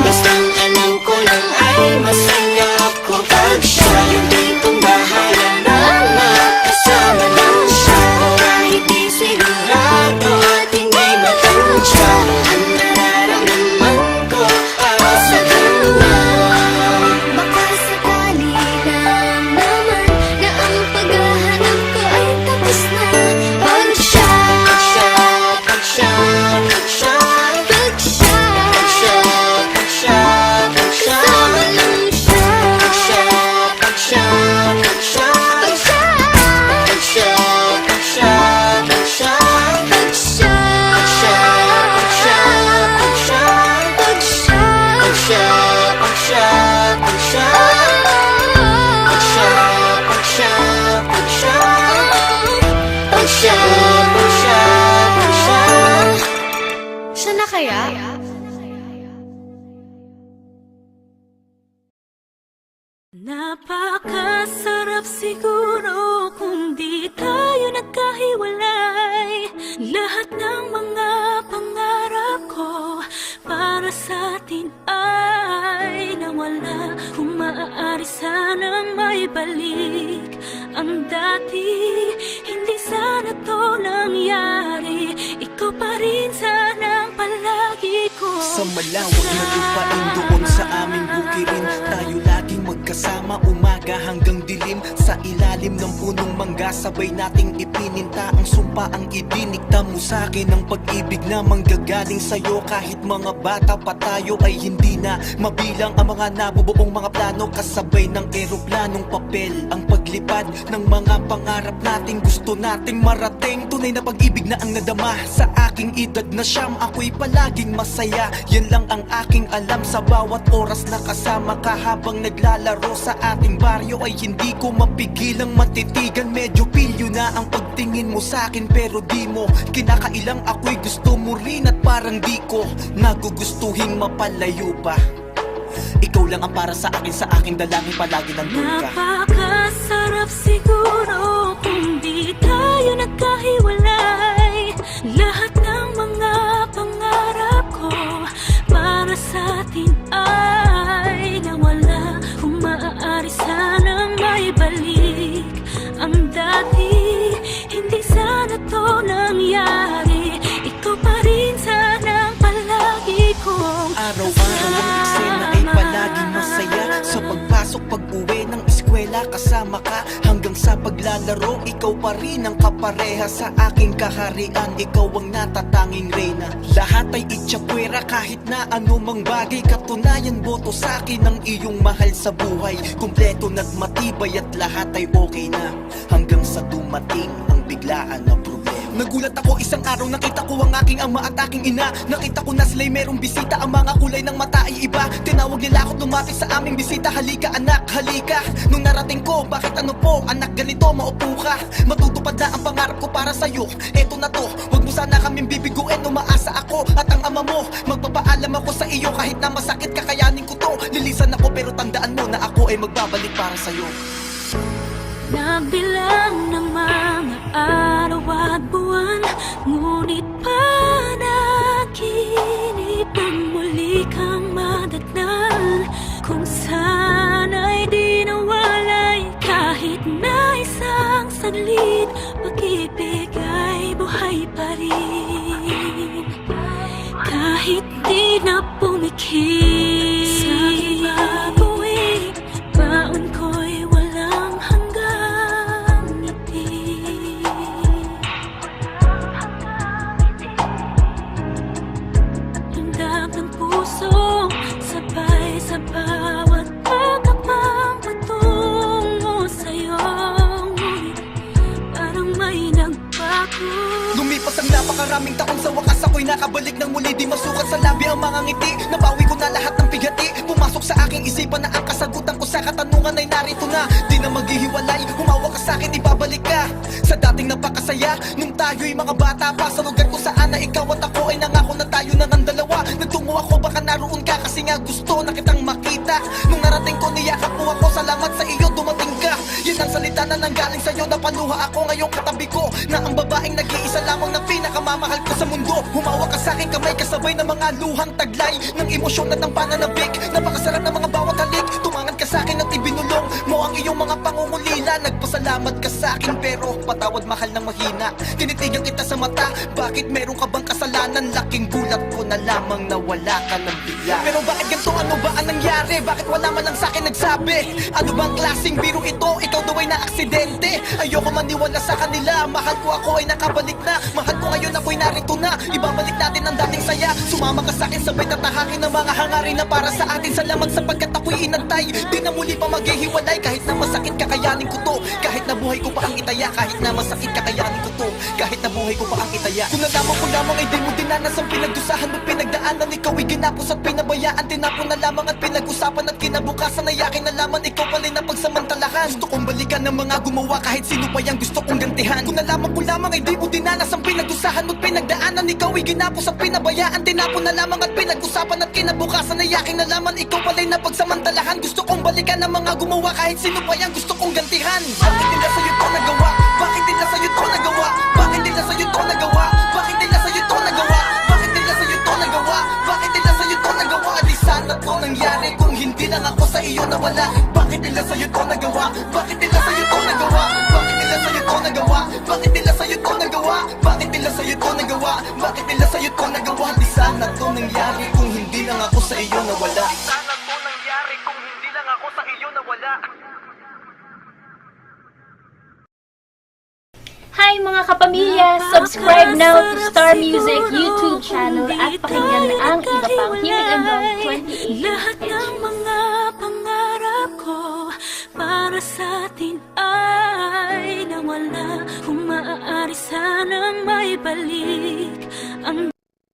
Bastang alam ko lang ay masaya ako pag siya. Hindi kong bahala na makasama lang siya. Kahit di sigurado at hindi matansya, ang nararamdaman ko para sa kanya.
Baka sakali lang naman na ang paghahanap ko ay tapos na. Pag siya,
Pag siya, pag siya, pag siya,
pag siya,
pag siya, pag siya, pag siya,
kasama lang siya.
pag siya, pag siya, pag siya,
Pag siya,
pag siya, pag siya, pag siya,
pag siya,
pag siya, pag siya, pag siya,
pag siya,
pag siya, pag siya, pag siya, pag siya, pag siya, pag siya, pag siya, pag siya, pag siya.
Siya na kaya?
Napakasarap siguro kung di tayo nagkahiwalay. Lahat ng mga pangarap ko para sa atin ay nawala. Kung maaari sanang may balik ang dati, hindi sana to nangyari. Ikaw pa rin sana ang palagi ko.
Sa malawak na lupain doon sa aming bukirin, tayo laging magkasama umaga hanggang dilim. Sa ilalim ng punong mangga, sabay nating ipininta ang sumpa, ang idinikta mo sa'kin. Ang pag-ibig na manggagaling sa'yo, kahit mga bata pa tayo ay hindi na mabilang ang mga nabubuong mga plano. Kasabay ng eroplanong papel, ang paglipad ng mga pangarap nating gusto nating marating. Tunay na pag-ibig na ang nadama sa aking edad na siyam. Ako'y palaging masaya, yan lang ang aking alam. Sa bawat oras na kasama ka habang naglalaro sa ating baryo, ay hindi ko mapigilang matitigan. Medyo pilyo na ang pagtingin mo sa'kin, pero di mo kinakailang. Ako'y gusto mo rin at parang di ko nagugustuhin mapalayo pa. Ikaw lang ang para sa aking dalangin, palagi nandun ka.
Napakasarap siguro kung di tayo nagkahiwalay. Lahat ng mga pangarap ko para sa atin ay nawala. Kung maaari sanang may balik ang dati, hindi sana to nangyari. Ikaw pa rin sana ang palagi kong
Araw-araw ang eksena ay palaging masaya. Sa pagpasok, pag-uwi ng eskwela, kasama ka hanggang sa paglalaro. Ikaw pa rin ang kapareha sa aking kaharian. Ikaw ang natatanging reyna. Lahat ay itsapwera, kahit na anumang bagay. Katunayan, boto sa akin ang iyong mahal sa buhay. Kumpleto na't matibay at lahat ay okay na, hanggang sa dumating ang biglaan na problema. Nagulat ako isang araw, nakita ko ang aking ama at aking ina. Nakita ko na sila'y merong bisita, ang mga kulay ng mata ay iba. Tinawag nila ako lumapit sa aming bisita. Halika anak, halika. Nung narating ko, bakit ano po anak ganito, maupo ka. Matutupad na ang pangarap ko para sa'yo. Eto na to, huwag mo sana kaming bibiguin. Umaasa ako at ang ama mo. Magpapaalam ako sa iyo, kahit na masakit kakayanin ko to. Lilisan ako pero tandaan mo na ako ay magbabalik para sa'yo.
Nagbilang ng mga araw at buwan, ngunit panaginip ng muli kang madatnan. Kung sana'y di nawalay kahit na isang saglit, pag-ibig ay buhay pa rin. Kahit di na pumikit sa iba buwing, baon ko'y walang hanggang ngiti. Landag ng puso, sabay sa bawat pagkapang patungo sa'yo. Ngunit parang may nagbago.
Lumipas ang napakaraming taon, sa wakas ako'y
nakabalik ng muli, di masukat sa labi ang mga ngiti. Nabawi ko na lahat ng bigati, pumasok sa aking isipan na ang kasagutan ko sa katanungan ay narito na. Di na maghihiwalay, humawak ka sa akin, ibabalik ka sa dating napakasaya nung tayo'y mga bata pa. Sa lugar kung saan na ikaw at ako ay nangako na tayo na ng dalawa. Nagtungo ako, baka naroon ka kasi nga gusto na kitang makita. Nung narating ko, niyakap mo ako, salamat sa iyo, dumating ka. Yan ang salita na nanggaling sa'yo, napaluha ako ngayong katabi ko, na ang babaeng nag-iisa lamang na pinakamamahal ko sa mundo. Humawak ka sa aking kamay, kasabay ng mga luhang taglay ng emosyon at ng pananabik. Napakasarap ng mga bawat halik, tumangan ka sa akin at ibinulong mo ang iyong mga pangungulila. Nagpasalamat ka sa akin pero patawad mahal ng mahina. Tinitigan kita sa mata, bakit meron ka bang kasalanan? Laking gulat ko na lamang na wala ka ng bigla. Pero bakit ganito, ano ba ang nangyari? Bakit wala man lang sa akin nagsabi? Ano bang klaseng biro ito? Ikaw daw ay na-aksidente. Ayoko maniwala sa kanila, mahal ko ako ay nakabalik na. Mahal ko ngayon ako'y narito na, ibabalik natin ang dating saya. Sumama ka sa akin, sabay tatahakin ng mga hangarin na para sa atin. Salamat sapagkat ako'y inantay, di na muli pa maghihiwalay. Kahit na masakit kakayanin ko to, kahit na buhay ko pa ang itaya. Kahit na masakit kakayanin ko to, kahit na buhay ko pa ang itaya. Kung nalaman ko lamang ay di mo dinanas ang pinagdusahan mo pinagdaanan. Ikaw ay ginapos at pinabayaan, tinapon na lamang at pinag-usapan. At kinabukasan ay akin nalaman, ikaw pala na pagsamantalahan. Gusto kong balikan ng mga gumawa, kahit sino pa yang gusto kong gantihan. Kung nalaman ko lamang ay di mo dinanas ang pinagdusahan mo't pinagdaanan. Ikaw ay ginapos at pinabayaan, tinapon na lamang at pinag-usapan. At kinabukasan ay aking nalaman, ikaw pala na pagsamantalahan. Gusto kong balikan ng mga gumawa, kahit sino pa yang gusto kong gantihan. Bakit nila sa'yo to nagawa? Bakit nila sa'yo to nagawa? Bakit nila sa'yo to nagawa? Bakit nila sa'yo to nagawa? Bakit nila sa'yo to nagawa? Bakit nila sa'yo to nagawa? Di sana to nangyari kung hindi lang ako sa iyo nawala. Bakit nila sa'yo to nagawa? Bakit nila sa'yo to nagawa? Bakit nila sa'yo to nagawa? Bakit nila sa'yo to nagawa? Bakit nila sa'yo to nagawa? Bakit nila sa'yo to nagawa? Di sana to nangyari kung hindi lang ako sa iyo nawala. Di sana to nangyari kung hindi lang ako sa iyo nawala.
Hi mga kapamilya! Subscribe now to Star Music YouTube channel at pakinggan ang iba pang Himig Andong 2018
Lahat ng mga pangarap ko para sa atin ay nawala. Kung maaari sanang may balik